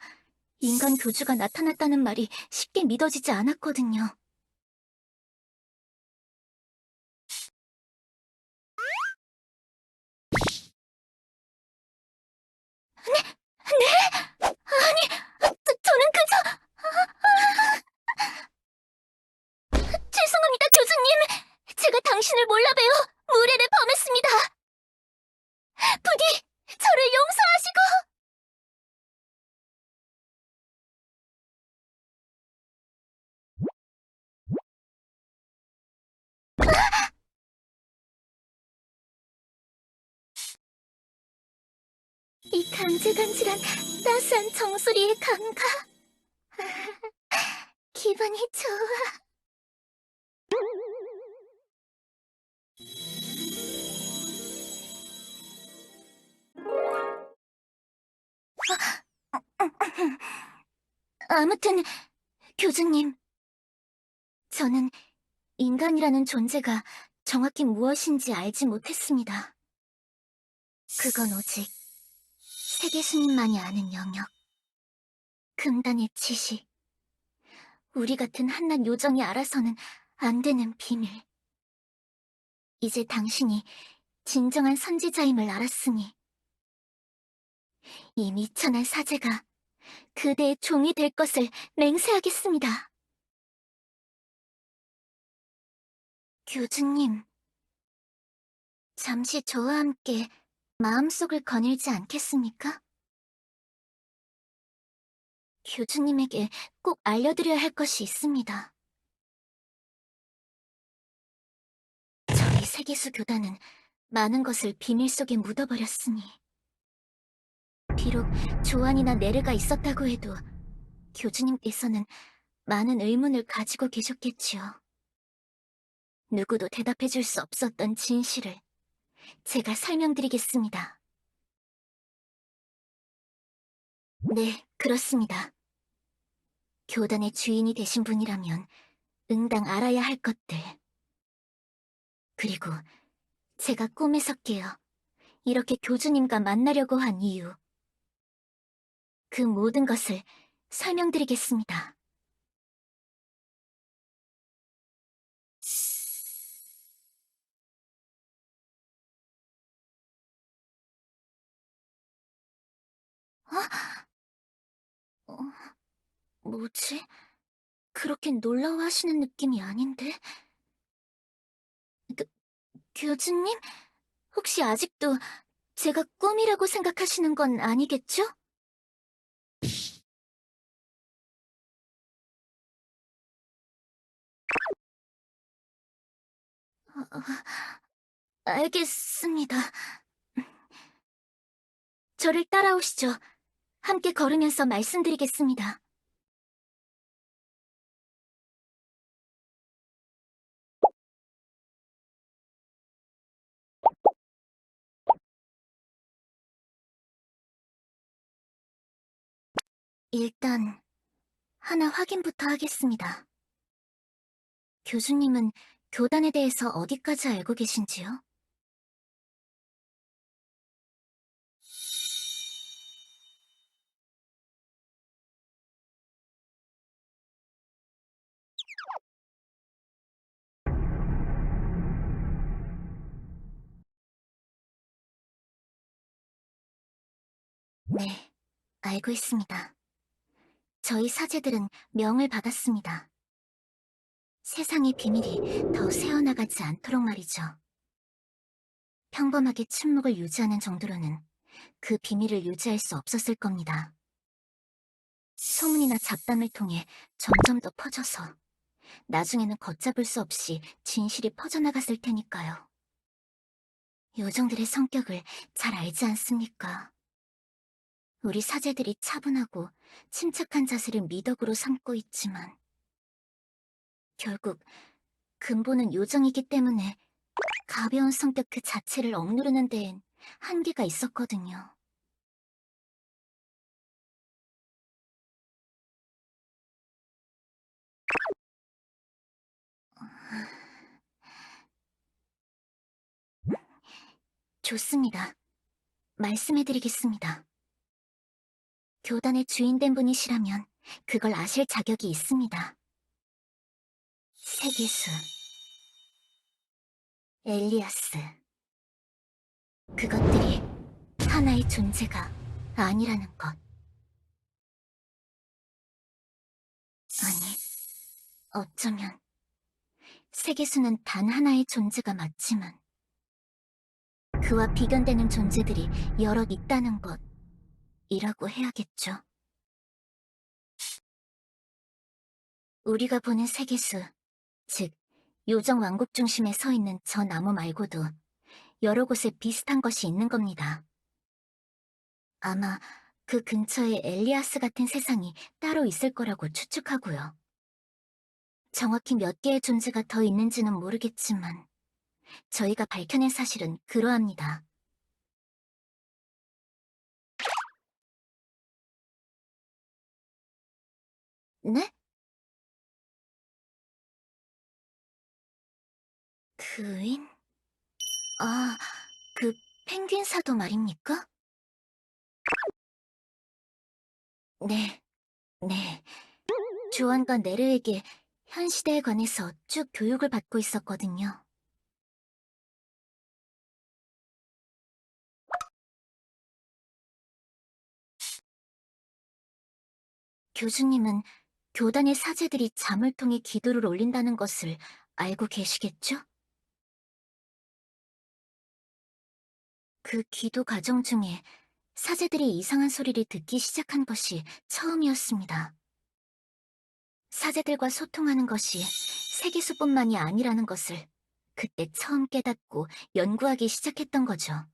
인간 교주가 나타났다는 말이 쉽게 믿어지지 않았거든요. 저는 그저... 죄송합니다, 교주님. 제가 당신을 몰라봬요. 무례를 범했습니다. 부디 저를 용서하시고... 이 간질간질한 따스한 정수리의 감각. 기분이 좋아. 아무튼 교주님, 저는 인간이라는 존재가 정확히 무엇인지 알지 못했습니다. 그건 오직 세계수님만이 아는 영역, 금단의 지식, 우리 같은 한낱 요정이 알아서는 안 되는 비밀. 이제 당신이 진정한 선지자임을 알았으니 이 미천한 사제가 그대의 종이 될 것을 맹세하겠습니다. 교주님, 잠시 저와 함께 마음속을 거닐지 않겠습니까? 교주님에게 꼭 알려드려야 할 것이 있습니다. 저희 세계수 교단은 많은 것을 비밀 속에 묻어버렸으니 비록 조안이나 네르가 있었다고 해도 교주님께서는 많은 의문을 가지고 계셨겠지요. 누구도 대답해줄 수 없었던 진실을 제가 설명드리겠습니다. 네, 그렇습니다. 교단의 주인이 되신 분이라면 응당 알아야 할 것들. 그리고 제가 꿈에서 깨어 이렇게 교주님과 만나려고 한 이유. 그 모든 것을 설명드리겠습니다. 어, 뭐지? 그렇게 놀라워하시는 느낌이 아닌데? 교, 교주님? 혹시 아직도 제가 꿈이라고 생각하시는 건 아니겠죠? 알겠습니다. 저를 따라오시죠. 함께 걸으면서 말씀드리겠습니다. 일단 하나 확인부터 하겠습니다. 교주님은 교단에 대해서 어디까지 알고 계신지요? 네, 알고 있습니다. 저희 사제들은 명을 받았습니다. 세상의 비밀이 더 새어나가지 않도록 말이죠. 평범하게 침묵을 유지하는 정도로는 그 비밀을 유지할 수 없었을 겁니다. 소문이나 잡담을 통해 점점 더 퍼져서 나중에는 걷잡을 수 없이 진실이 퍼져나갔을 테니까요. 요정들의 성격을 잘 알지 않습니까? 우리 사제들이 차분하고 침착한 자세를 미덕으로 삼고 있지만 결국 근본은 요정이기 때문에 가벼운 성격 그 자체를 억누르는 데엔 한계가 있었거든요. 좋습니다. 말씀해드리겠습니다. 교단의 주인된 분이시라면 그걸 아실 자격이 있습니다. 세계수, 엘리아스. 그것들이 하나의 존재가 아니라는 것. 아니, 어쩌면 세계수는 단 하나의 존재가 맞지만 그와 비견되는 존재들이 여럿 있다는 것이라고 해야겠죠. 우리가 보는 세계수, 즉 요정 왕국 중심에 서 있는 저 나무 말고도 여러 곳에 비슷한 것이 있는 겁니다. 아마 그 근처에 엘리아스 같은 세상이 따로 있을 거라고 추측하고요. 정확히 몇 개의 존재가 더 있는지는 모르겠지만 저희가 밝혀낸 사실은 그러합니다. 네? 그인? 아, 그 펭귄 사도 말입니까? 네, 네. 조언과 네르에게 현 시대에 관해서 쭉 교육을 받고 있었거든요. 교주님은 교단의 사제들이 잠을 통해 기도를 올린다는 것을 알고 계시겠죠? 그 기도 과정 중에 사제들이 이상한 소리를 듣기 시작한 것이 처음이었습니다. 사제들과 소통하는 것이 세계수뿐만이 아니라는 것을 그때 처음 깨닫고 연구하기 시작했던 거죠.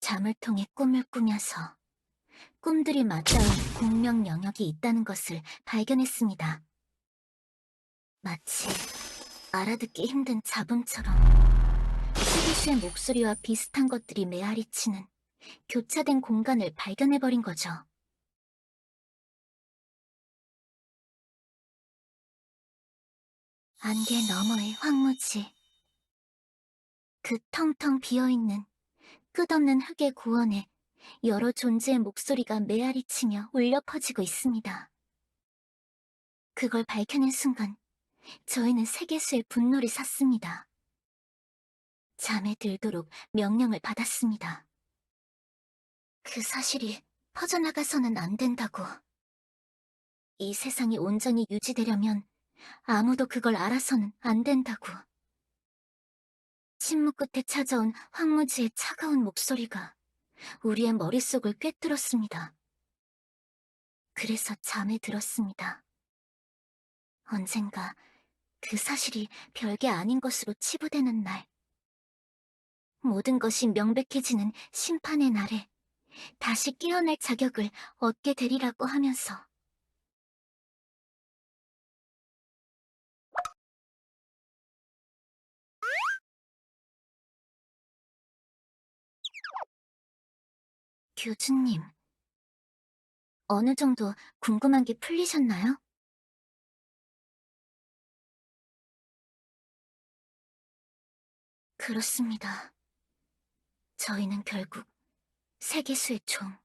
잠을 통해 꿈을 꾸면서 꿈들이 맞닿은 공명 영역이 있다는 것을 발견했습니다. 마치 알아듣기 힘든 잡음처럼 세계수의 목소리와 비슷한 것들이 메아리치는 교차된 공간을 발견해버린 거죠. 안개 너머의 황무지. 그 텅텅 비어있는 끝없는 흙의 고원에 여러 존재의 목소리가 메아리치며 울려 퍼지고 있습니다. 그걸 밝혀낸 순간 저희는 세계수의 분노를 샀습니다. 잠에 들도록 명령을 받았습니다. 그 사실이 퍼져나가서는 안 된다고. 이 세상이 온전히 유지되려면 아무도 그걸 알아서는 안 된다고. 침묵 끝에 찾아온 황무지의 차가운 목소리가 우리의 머릿속을 꿰뚫었습니다. 그래서 잠에 들었습니다. 언젠가 그 사실이 별게 아닌 것으로 치부되는 날. 모든 것이 명백해지는 심판의 날에 다시 깨어날 자격을 얻게 되리라고 하면서. 교주님, 어느 정도 궁금한 게 풀리셨나요? 그렇습니다. 저희는 결국 세계수의 종.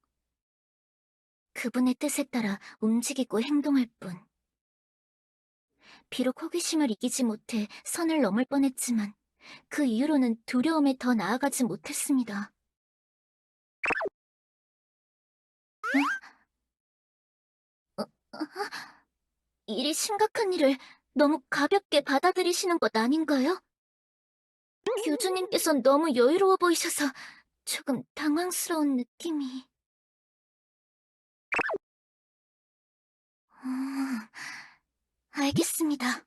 그분의 뜻에 따라 움직이고 행동할 뿐. 비록 호기심을 이기지 못해 선을 넘을 뻔했지만 그 이후로는 두려움에 더 나아가지 못했습니다. 일이 심각한 일을 너무 가볍게 받아들이시는 것 아닌가요? 교주님께선 너무 여유로워 보이셔서 조금 당황스러운 느낌이. 알겠습니다.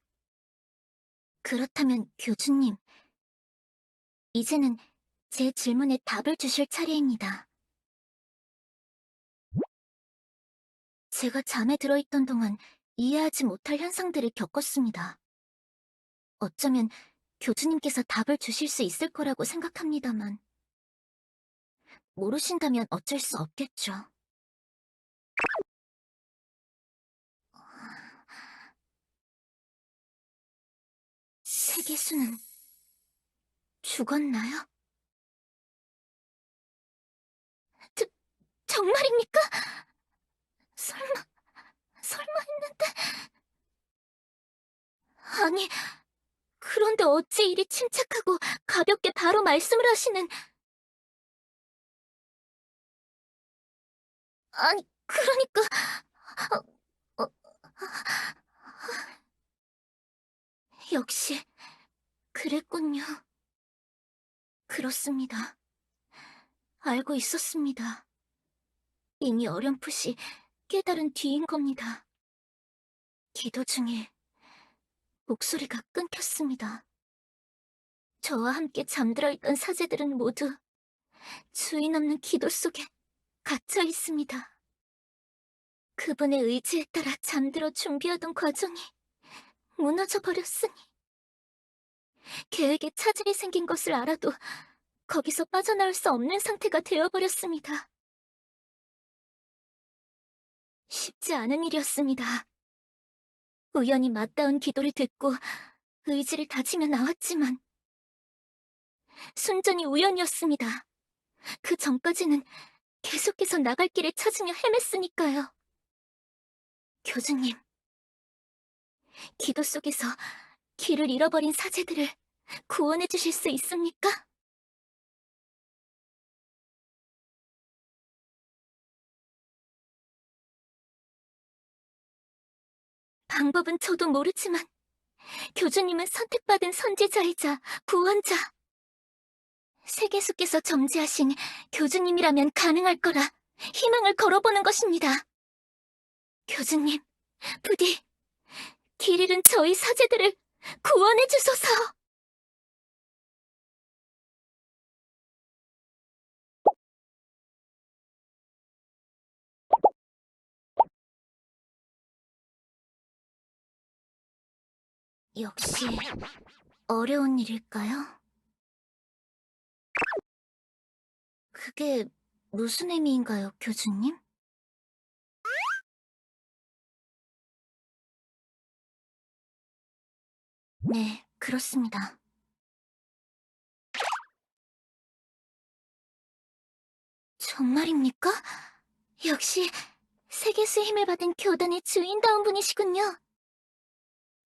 그렇다면 교주님, 이제는 제 질문에 답을 주실 차례입니다. 제가 잠에 들어있던 동안 이해하지 못할 현상들을 겪었습니다. 어쩌면 교주님께서 답을 주실 수 있을 거라고 생각합니다만, 모르신다면 어쩔 수 없겠죠. 세계수는 죽었나요? 정말입니까? 설마 했는데. 아니, 그런데 어찌 이리 침착하고 가볍게 바로 말씀을 하시는. 아니, 그러니까. 어, 어, 역시, 그랬군요. 그렇습니다. 알고 있었습니다. 이미 어렴풋이 깨달은 뒤인 겁니다. 기도 중에 목소리가 끊겼습니다. 저와 함께 잠들어 있던 사제들은 모두 주인 없는 기도 속에 갇혀 있습니다. 그분의 의지에 따라 잠들어 준비하던 과정이 무너져 버렸으니. 계획에 차질이 생긴 것을 알아도 거기서 빠져나올 수 없는 상태가 되어버렸습니다. 쉽지 않은 일이었습니다. 우연히 맞닿은 기도를 듣고 의지를 다지며 나왔지만 순전히 우연이었습니다. 그 전까지는 계속해서 나갈 길을 찾으며 헤맸으니까요. 교주님, 기도 속에서 길을 잃어버린 사제들을 구원해 주실 수 있습니까? 방법은 저도 모르지만 교주님은 선택받은 선지자이자 구원자. 세계수께서 점지하신 교주님이라면 가능할 거라 희망을 걸어보는 것입니다. 교주님, 부디 길 잃은 저희 사제들을 구원해 주소서. 역시 어려운 일일까요? 그게 무슨 의미인가요, 교주님? 네, 그렇습니다. 정말입니까? 역시 세계수의 힘을 받은 교단의 주인다운 분이시군요.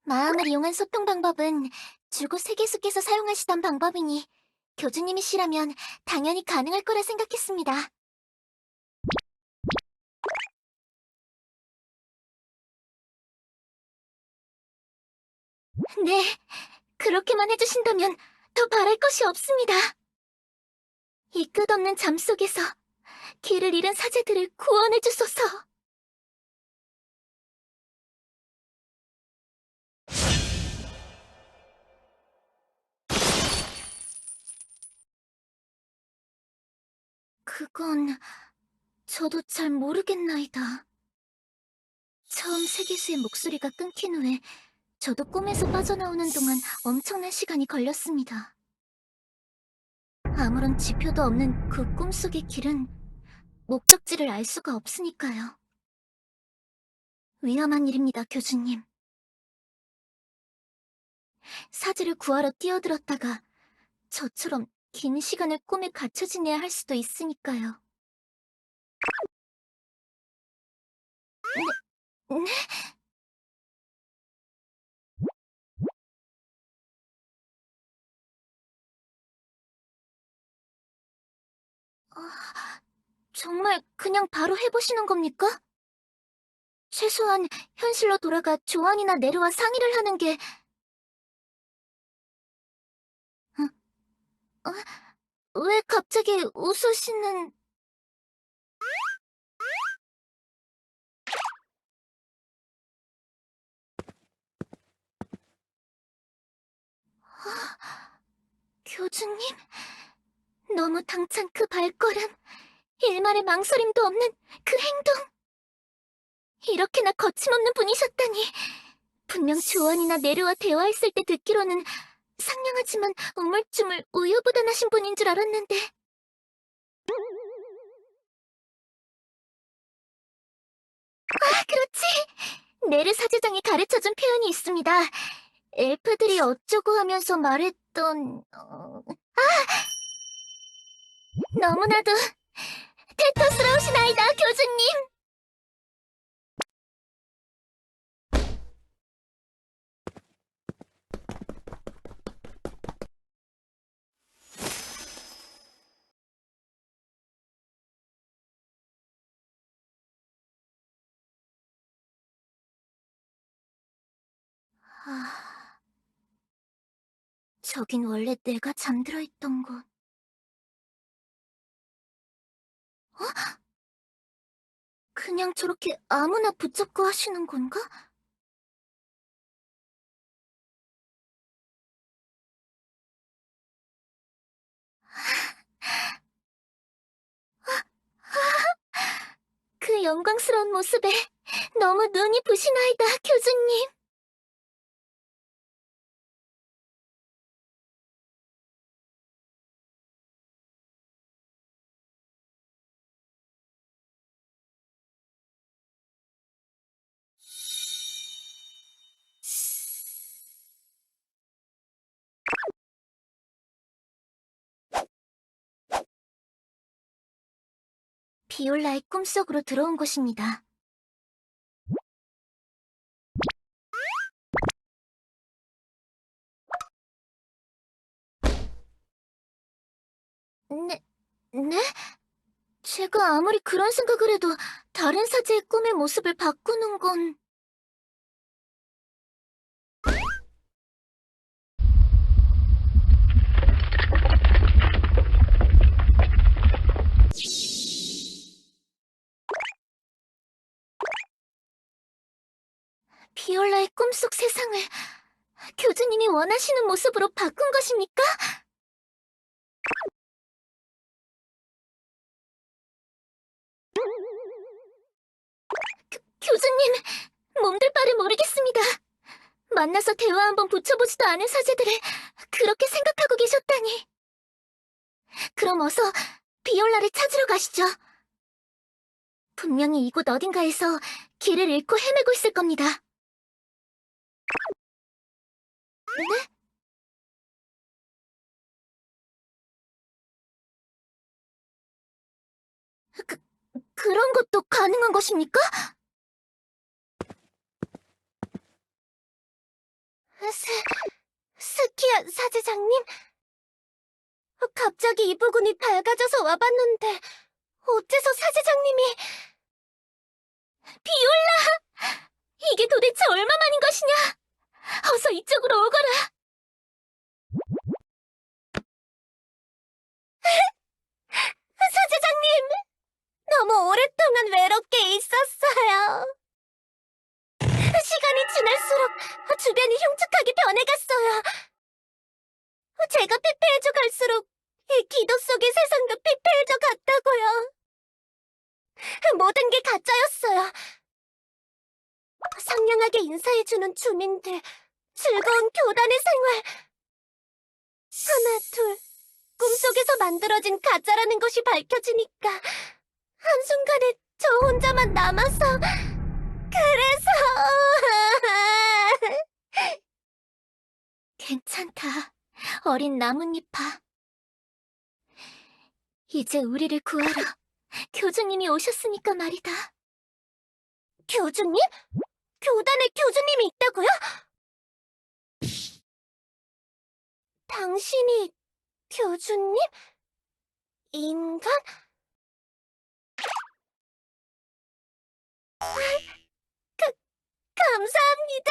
마음을 이용한 소통 방법은 주고 세계수께서 사용하시던 방법이니 교주님이시라면 당연히 가능할 거라 생각했습니다. 네, 그렇게만 해주신다면 더 바랄 것이 없습니다. 이 끝없는 잠 속에서 길을 잃은 사제들을 구원해주소서. 그건 저도 잘 모르겠나이다. 처음 세계수의 목소리가 끊긴 후에 저도 꿈에서 빠져나오는 동안 엄청난 시간이 걸렸습니다. 아무런 지표도 없는 그 꿈속의 길은 목적지를 알 수가 없으니까요. 위험한 일입니다, 교주님. 사제를 구하러 뛰어들었다가 저처럼 긴 시간을 꿈에 갇혀 지내야 할 수도 있으니까요. 네? 정말 그냥 바로 해보시는 겁니까? 최소한 현실로 돌아가 조안이나 네르와 상의를 하는 게... 왜 갑자기 웃으시는... 교주님, 너무 당찬 그 발걸음, 일말의 망설임도 없는 그 행동. 이렇게나 거침없는 분이셨다니. 분명 조안이나 네르와 대화했을 때 듣기로는 상냥하지만 우물쭈물 우유부단하신 분인 줄 알았는데. 아, 그렇지. 네르 사제장이 가르쳐준 표현이 있습니다. 엘프들이 어쩌고 하면서 말했던... 너무나도 태토스러우신 아이다, 교주님. 저긴 원래 내가 잠들어 있던 곳. 그냥 저렇게 아무나 붙잡고 하시는 건가? 그 영광스러운 모습에 너무 눈이 부시나이다, 교주님. 비올라의 꿈속으로 들어온 곳입니다. 네, 네? 제가 아무리 그런 생각을 해도 다른 사제의 꿈의 모습을 바꾸는 건... 비올라의 꿈속 세상을 교주님이 원하시는 모습으로 바꾼 것입니까? 교주님, 몸둘 바를 모르겠습니다. 만나서 대화 한번 붙여보지도 않은 사제들을 그렇게 생각하고 계셨다니. 그럼 어서 비올라를 찾으러 가시죠. 분명히 이곳 어딘가에서 길을 잃고 헤매고 있을 겁니다. 네? 그런 것도 가능한 것입니까? 스키야 사제장님? 갑자기 이 부근이 밝아져서 와봤는데 어째서 사제장님이... 비올라! 이게 도대체 얼마만인 것이냐? 어서 이쪽으로 오거라. 사제장님, 너무 오랫동안 외롭게 있었어요. 시간이 지날수록 주변이 흉측하게 변해갔어요. 제가 피폐해져 갈수록 이 기도 속의 세상도 피폐해져 갔다고요. 모든 게 가짜였어요. 상냥하게 인사해주는 주민들, 즐거운 교단의 생활. 하나, 둘, 꿈속에서 만들어진 가짜라는 것이 밝혀지니까 한순간에 저 혼자만 남아서 그래서 괜찮다. 어린 나뭇잎아. 이제 우리를 구하러 교주님이 오셨으니까 말이다. 교주님? 교단에 교주님이 있다고요? 당신이 교주님? 인간? 감사합니다.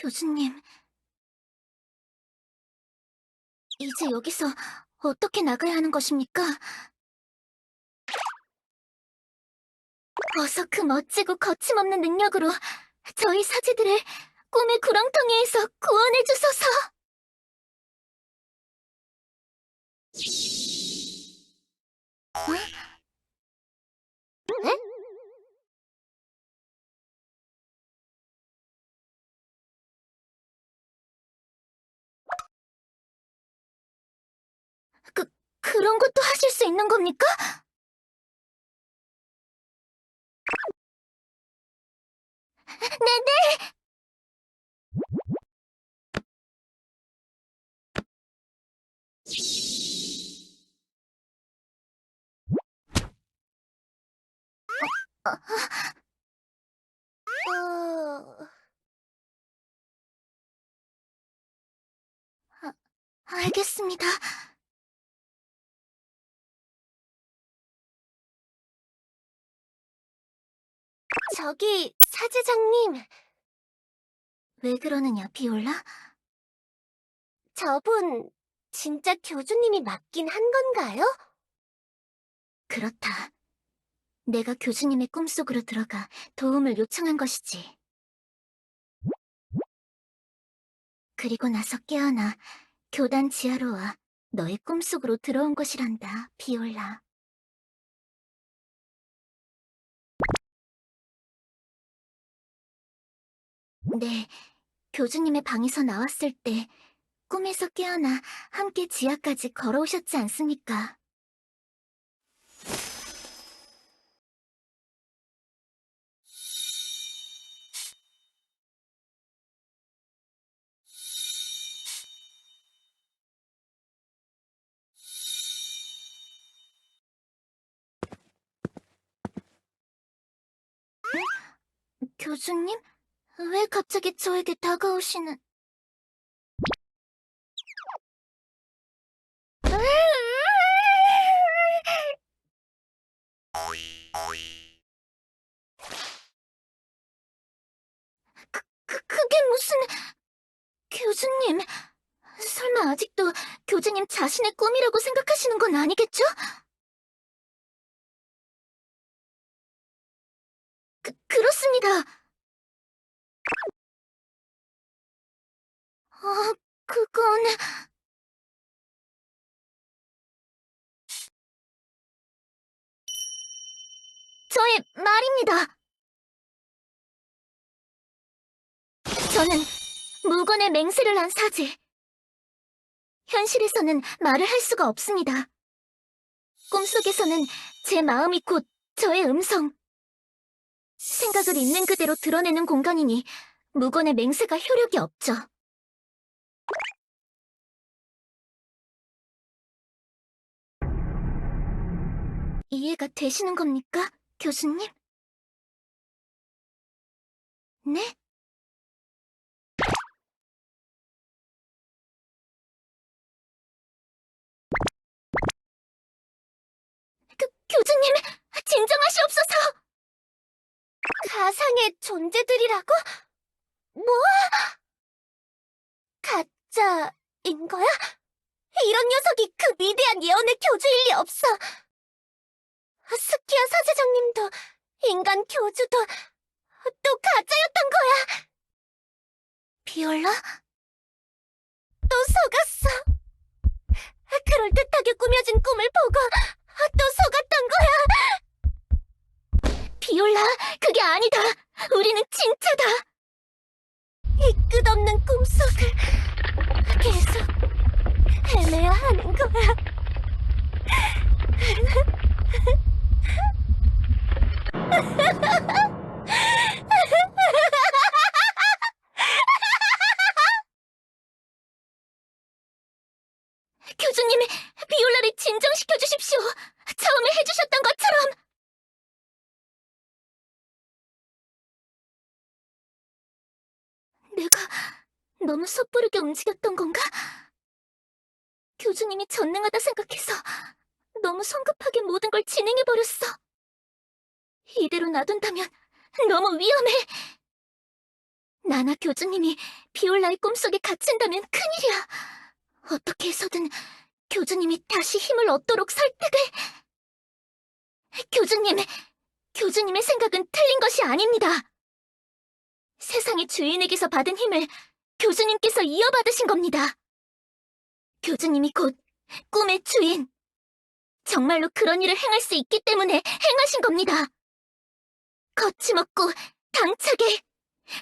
교주님. 이제 여기서 어떻게 나가야 하는 것입니까? 어서 그 멋지고 거침없는 능력으로 저희 사제들을 꿈의 구렁텅이에서 구원해 주소서. 네? 그런 것도 하실 수 있는 겁니까? 네네. 어... 알겠습니다. 저기, 사제장님. 왜 그러느냐, 비올라? 저분, 진짜 교주님이 맞긴 한 건가요? 그렇다. 내가 교주님의 꿈속으로 들어가 도움을 요청한 것이지. 그리고 나서 깨어나 교단 지하로 와 너의 꿈속으로 들어온 것이란다, 비올라. 네, 교주님의 방에서 나왔을 때 꿈에서 깨어나 함께 지하까지 걸어오셨지 않습니까? 교주님? 왜 갑자기 저에게 다가오시는... 그게 무슨... 교주님... 설마 아직도 교주님 자신의 꿈이라고 생각하시는 건 아니겠죠? 그렇습니다. 그건... 저의 말입니다. 저는 무건의 맹세를 한 사제. 현실에서는 말을 할 수가 없습니다. 꿈속에서는 제 마음이 곧 저의 음성. 생각을 있는 그대로 드러내는 공간이니 무건의 맹세가 효력이 없죠. 이해가 되시는 겁니까, 교수님? 네? 교주님, 진정하시옵소서! 가상의 존재들이라고? 뭐? 가짜인 거야? 이런 녀석이 그 위대한 예언의 교주일 리 없어. 스키야 사제장님도 인간 교주도 또 가짜였던 거야. 비올라? 또 속았어. 그럴듯하게 꾸며진 꿈을 보고 또 속았던 거야. 비올라, 그게 아니다. 우리는 진짜다. 이 끝없는 꿈속을 계속 헤매야 하는 거야. 교주님이 비올라를 진정시켜 주십시오. 처음에 해주셨던 것처럼. 내가 너무 섣부르게 움직였던 건가? 교주님이 전능하다 생각해서 너무 성급하게 모든 걸 진행해버렸어. 이대로 놔둔다면 너무 위험해. 나나 교주님이 비올라의 꿈속에 갇힌다면 큰일이야. 어떻게 해서든 교주님이 다시 힘을 얻도록 설득을... 교주님의 생각은 틀린 것이 아닙니다. 세상의 주인에게서 받은 힘을 교주님께서 이어받으신 겁니다. 교주님이 곧 꿈의 주인. 정말로 그런 일을 행할 수 있기 때문에 행하신 겁니다. 거침없고 당차게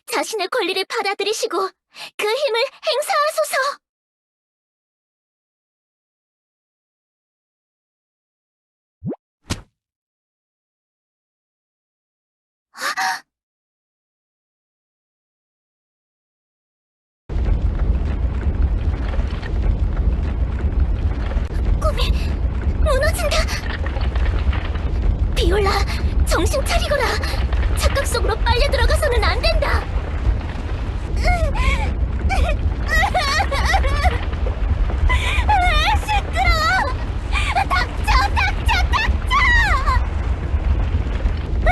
자신의 권리를 받아들이시고 그 힘을 행사하소서. 꿈이 무너진다. 비올라, 정신 차리거라. 착각 속으로 빨려 들어가서는 안 된다. 시끄러워! 닥쳐!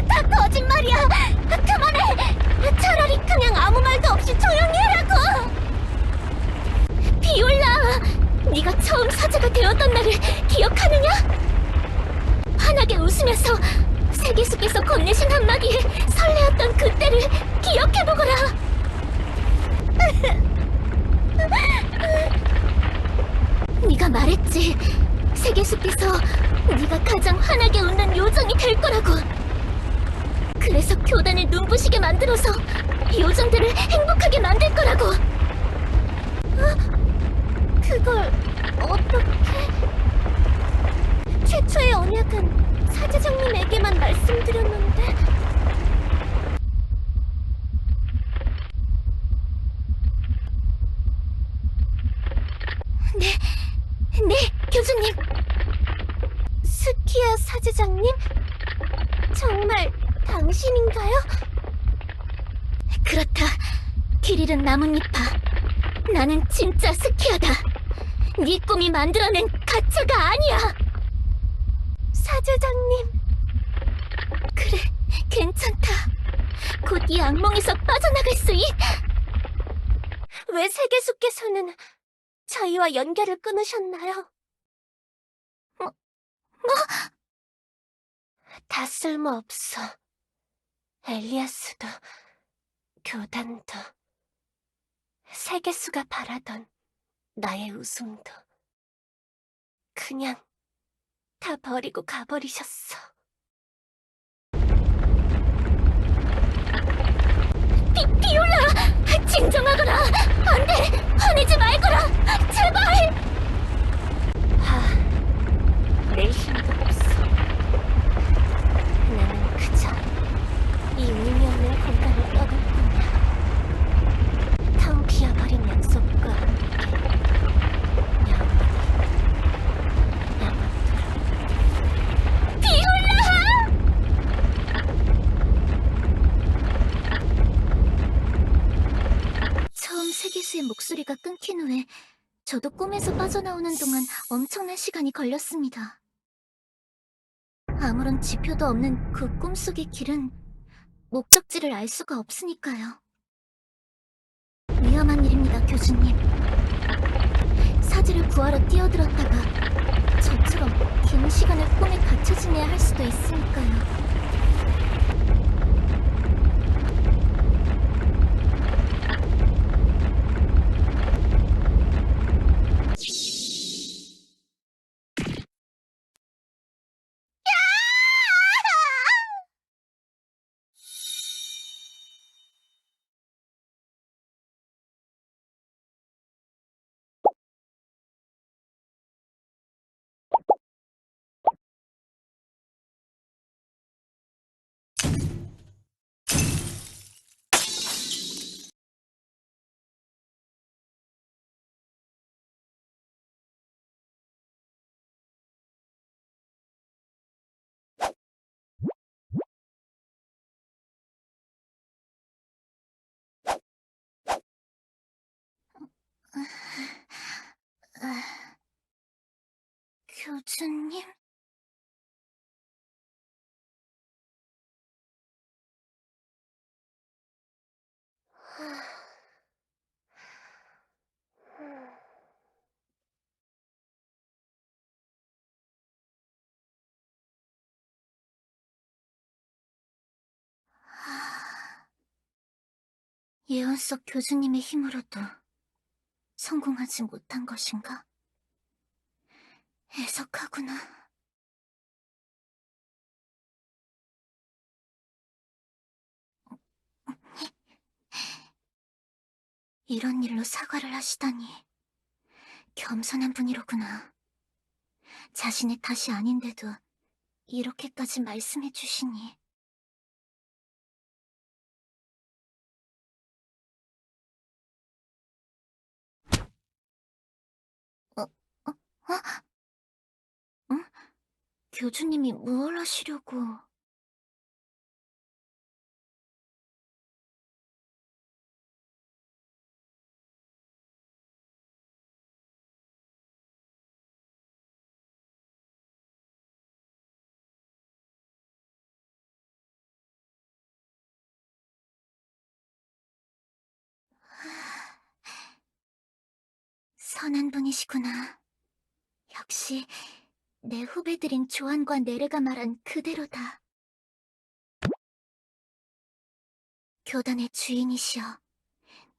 다 거짓말이야! 그만해! 차라리 그냥 아무 말도 없이 조용히 하라고! 비올라, 네가 처음 사자가 되었던 날을 기억하느냐? 환하게 웃으면서 세계수께서 건네신 한마디에 설레었던 그때를 기억해보거라. 네가 말했지. 세계수께서 네가 가장 환하게 웃는 요정이 될 거라고. 그래서 교단을 눈부시게 만들어서 요정들을 행복하게 만들 거라고. 그걸 어떻게... 최초의 언약은 사제장님에게만 말씀드렸는데... 네, 교주님. 스키야 사제장님? 정말 당신인가요? 그렇다. 길 잃은 나뭇잎아. 나는 진짜 스키야다. 네 꿈이 만들어낸 가짜가 아니야. 사제장님... 그래, 괜찮다. 곧 이 악몽에서 빠져나갈 수 있... 왜 세계수께서는 저희와 연결을 끊으셨나요? 뭐? 다 쓸모없어. 엘리아스도, 교단도, 세계수가 바라던 나의 웃음도 그냥 다 버리고 가버리셨어. 비올라! 진정하거라! 안 돼! 화내지 말거라! 제발! 낼 힘도 없어. 나는 그저 이 의미 없는 공간을 떠날 뿐이야. 타우피아 버린 약속과 함께 영원히 영원토록. 처음 세계수의 목소리가 끊긴 후에 저도 꿈에서 빠져나오는 동안 엄청난 시간이 걸렸습니다. 아무런 지표도 없는 그 꿈속의 길은 목적지를 알 수가 없으니까요. 위험한 일입니다, 교수님. 사지를 구하러 뛰어들었다가 저처럼 긴 시간을 꿈에 갇혀 지내야 할 수도 있으니까요. 교주님? 예언 속 교주님의 힘으로도 성공하지 못한 것인가? 애석하구나. 이런 일로 사과를 하시다니 겸손한 분이로구나. 자신의 탓이 아닌데도 이렇게까지 말씀해 주시니. 어? 어? 어? 응? 교주님이 뭘 하시려고... 선한 분이시구나. 역시 내 후배들인 조안과 네르가 말한 그대로다. 교단의 주인이시여,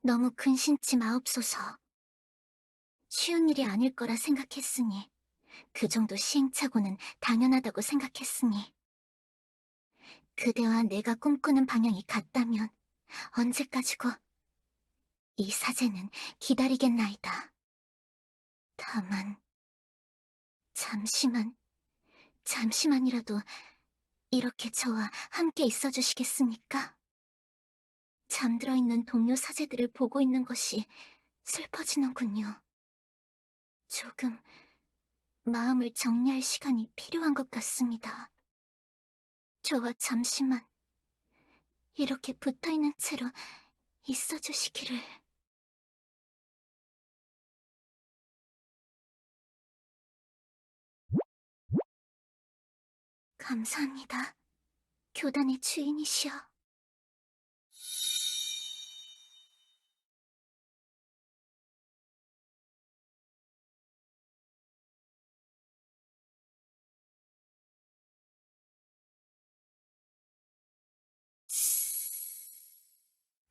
너무 근심치 마옵소서. 쉬운 일이 아닐 거라 생각했으니, 그 정도 시행착오는 당연하다고 생각했으니, 그대와 내가 꿈꾸는 방향이 같다면 언제까지고 이 사제는 기다리겠나이다. 다만 잠시만이라도 이렇게 저와 함께 있어 주시겠습니까? 잠들어 있는 동료 사제들을 보고 있는 것이 슬퍼지는군요. 조금 마음을 정리할 시간이 필요한 것 같습니다. 저와 잠시만 이렇게 붙어있는 채로 있어 주시기를. 감사합니다. 교단의 주인이시여.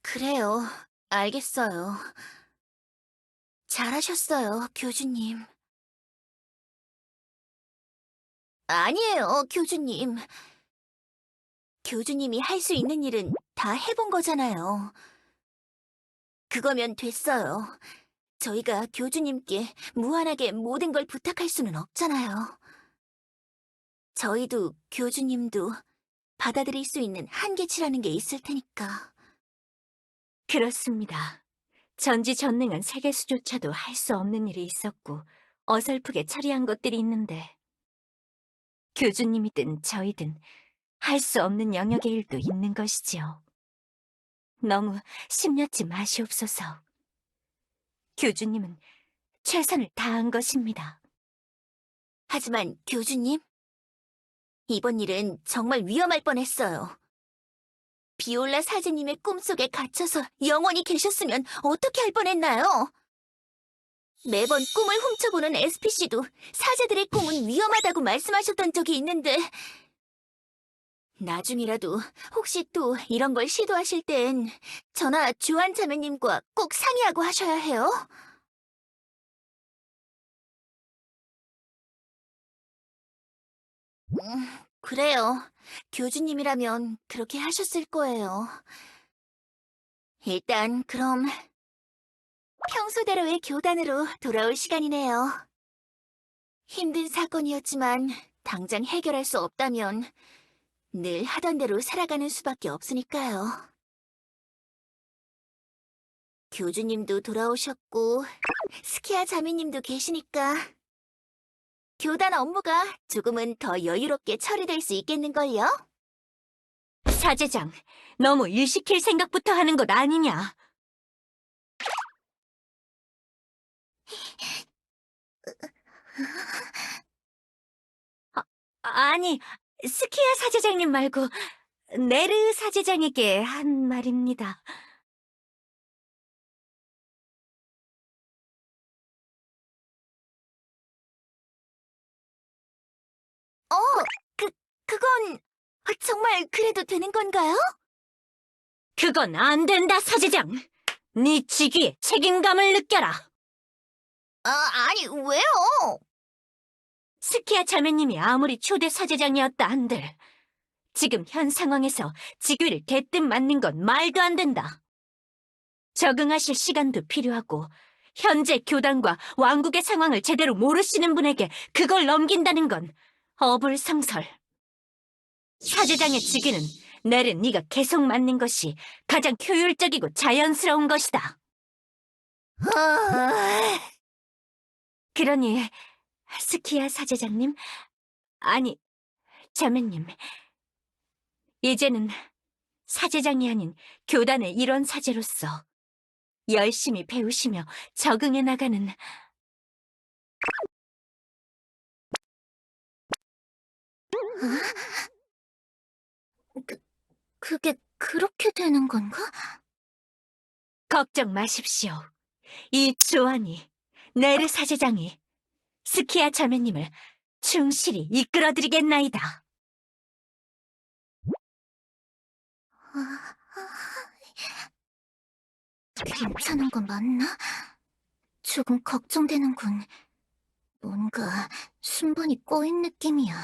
그래요. 알겠어요. 잘하셨어요, 교주님. 아니에요, 교주님. 교주님이 할 수 있는 일은 다 해본 거잖아요. 그거면 됐어요. 저희가 교주님께 무한하게 모든 걸 부탁할 수는 없잖아요. 저희도 교주님도 받아들일 수 있는 한계치라는 게 있을 테니까. 그렇습니다. 전지전능한 세계수조차도 할 수 없는 일이 있었고 어설프게 처리한 것들이 있는데 교주님이든 저희든 할 수 없는 영역의 일도 있는 것이지요. 너무 심려치 마시옵소서. 교주님은 최선을 다한 것입니다. 하지만 교주님, 이번 일은 정말 위험할 뻔했어요. 비올라 사제님의 꿈속에 갇혀서 영원히 계셨으면 어떻게 할 뻔했나요? 매번 꿈을 훔쳐보는 SPC도 사제들의 꿈은 위험하다고 말씀하셨던 적이 있는데 나중이라도 혹시 또 이런 걸 시도하실 땐 저나 주한 자매님과 꼭 상의하고 하셔야 해요. 그래요. 교주님이라면 그렇게 하셨을 거예요. 일단 그럼 평소대로의 교단으로 돌아올 시간이네요. 힘든 사건이었지만 당장 해결할 수 없다면 늘 하던 대로 살아가는 수밖에 없으니까요. 교주님도 돌아오셨고 스키야 자매님도 계시니까 교단 업무가 조금은 더 여유롭게 처리될 수 있겠는걸요? 사제장, 너무 일 시킬 생각부터 하는 것 아니냐? 아니, 스키야 사제장님 말고 네르 사제장에게 한 말입니다. 어, 그건 정말 그래도 되는 건가요? 그건 안 된다, 사제장! 네 직위에 책임감을 느껴라! 아니, 왜요? 스키야 자매님이 아무리 초대 사제장이었다 한들 지금 현 상황에서 직위를 대뜸 맡는 건 말도 안 된다. 적응하실 시간도 필요하고 현재 교단과 왕국의 상황을 제대로 모르시는 분에게 그걸 넘긴다는 건 어불성설. 사제장의 직위는 내른 네가 계속 맡는 것이 가장 효율적이고 자연스러운 것이다. 아, 그러니 스키야 사제장님, 아니 자매님, 이제는 사제장이 아닌 교단의 일원 사제로서 열심히 배우시며 적응해 나가는 그게 그렇게 되는 건가? 걱정 마십시오. 이 조안이 네르 사제장이 스키야 자매님을 충실히 이끌어드리겠나이다. 괜찮은 거 맞나? 조금 걱정되는군. 뭔가 순번이 꼬인 느낌이야.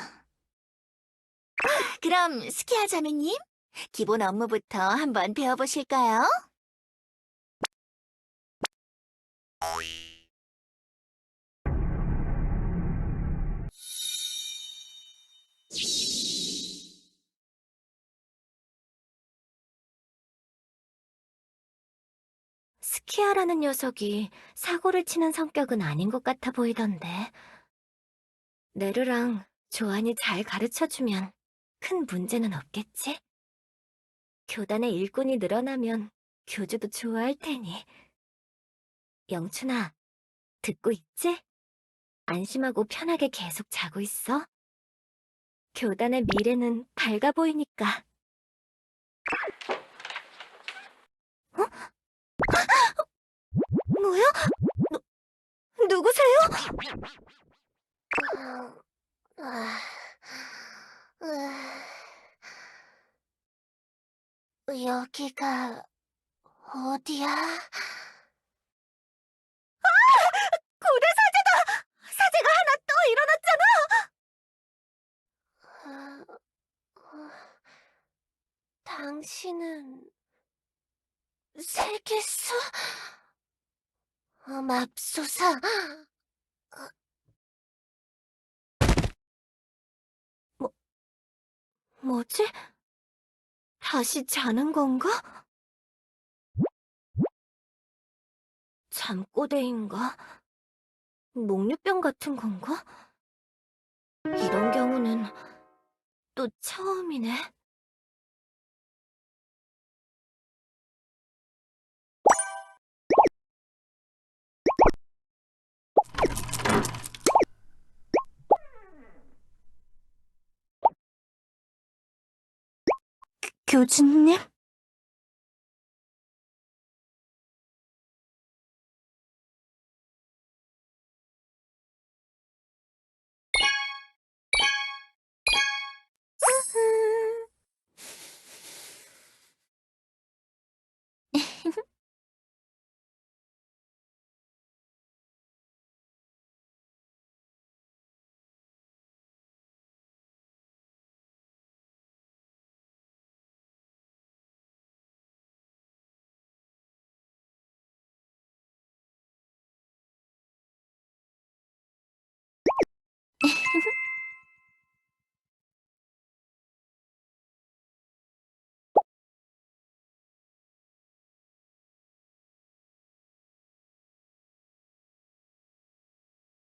그럼 스키야 자매님, 기본 업무부터 한번 배워보실까요? 스키아라는 녀석이 사고를 치는 성격은 아닌 것 같아 보이던데. 네르랑 조안이 잘 가르쳐주면 큰 문제는 없겠지? 교단의 일꾼이 늘어나면 교주도 좋아할 테니. 영춘아, 듣고 있지? 안심하고 편하게 계속 자고 있어. 교단의 미래는 밝아 보이니까. 뭐야? 누구세요? 여기가 어디야? 고대 사제다! 사제가 하나 또 일어났잖아! 당신은 세계수? 맙소사. 뭐지? 다시 자는 건가? 잠꼬대인가? 목류병 같은 건가? 이런 경우는 또 처음이네. 교주님?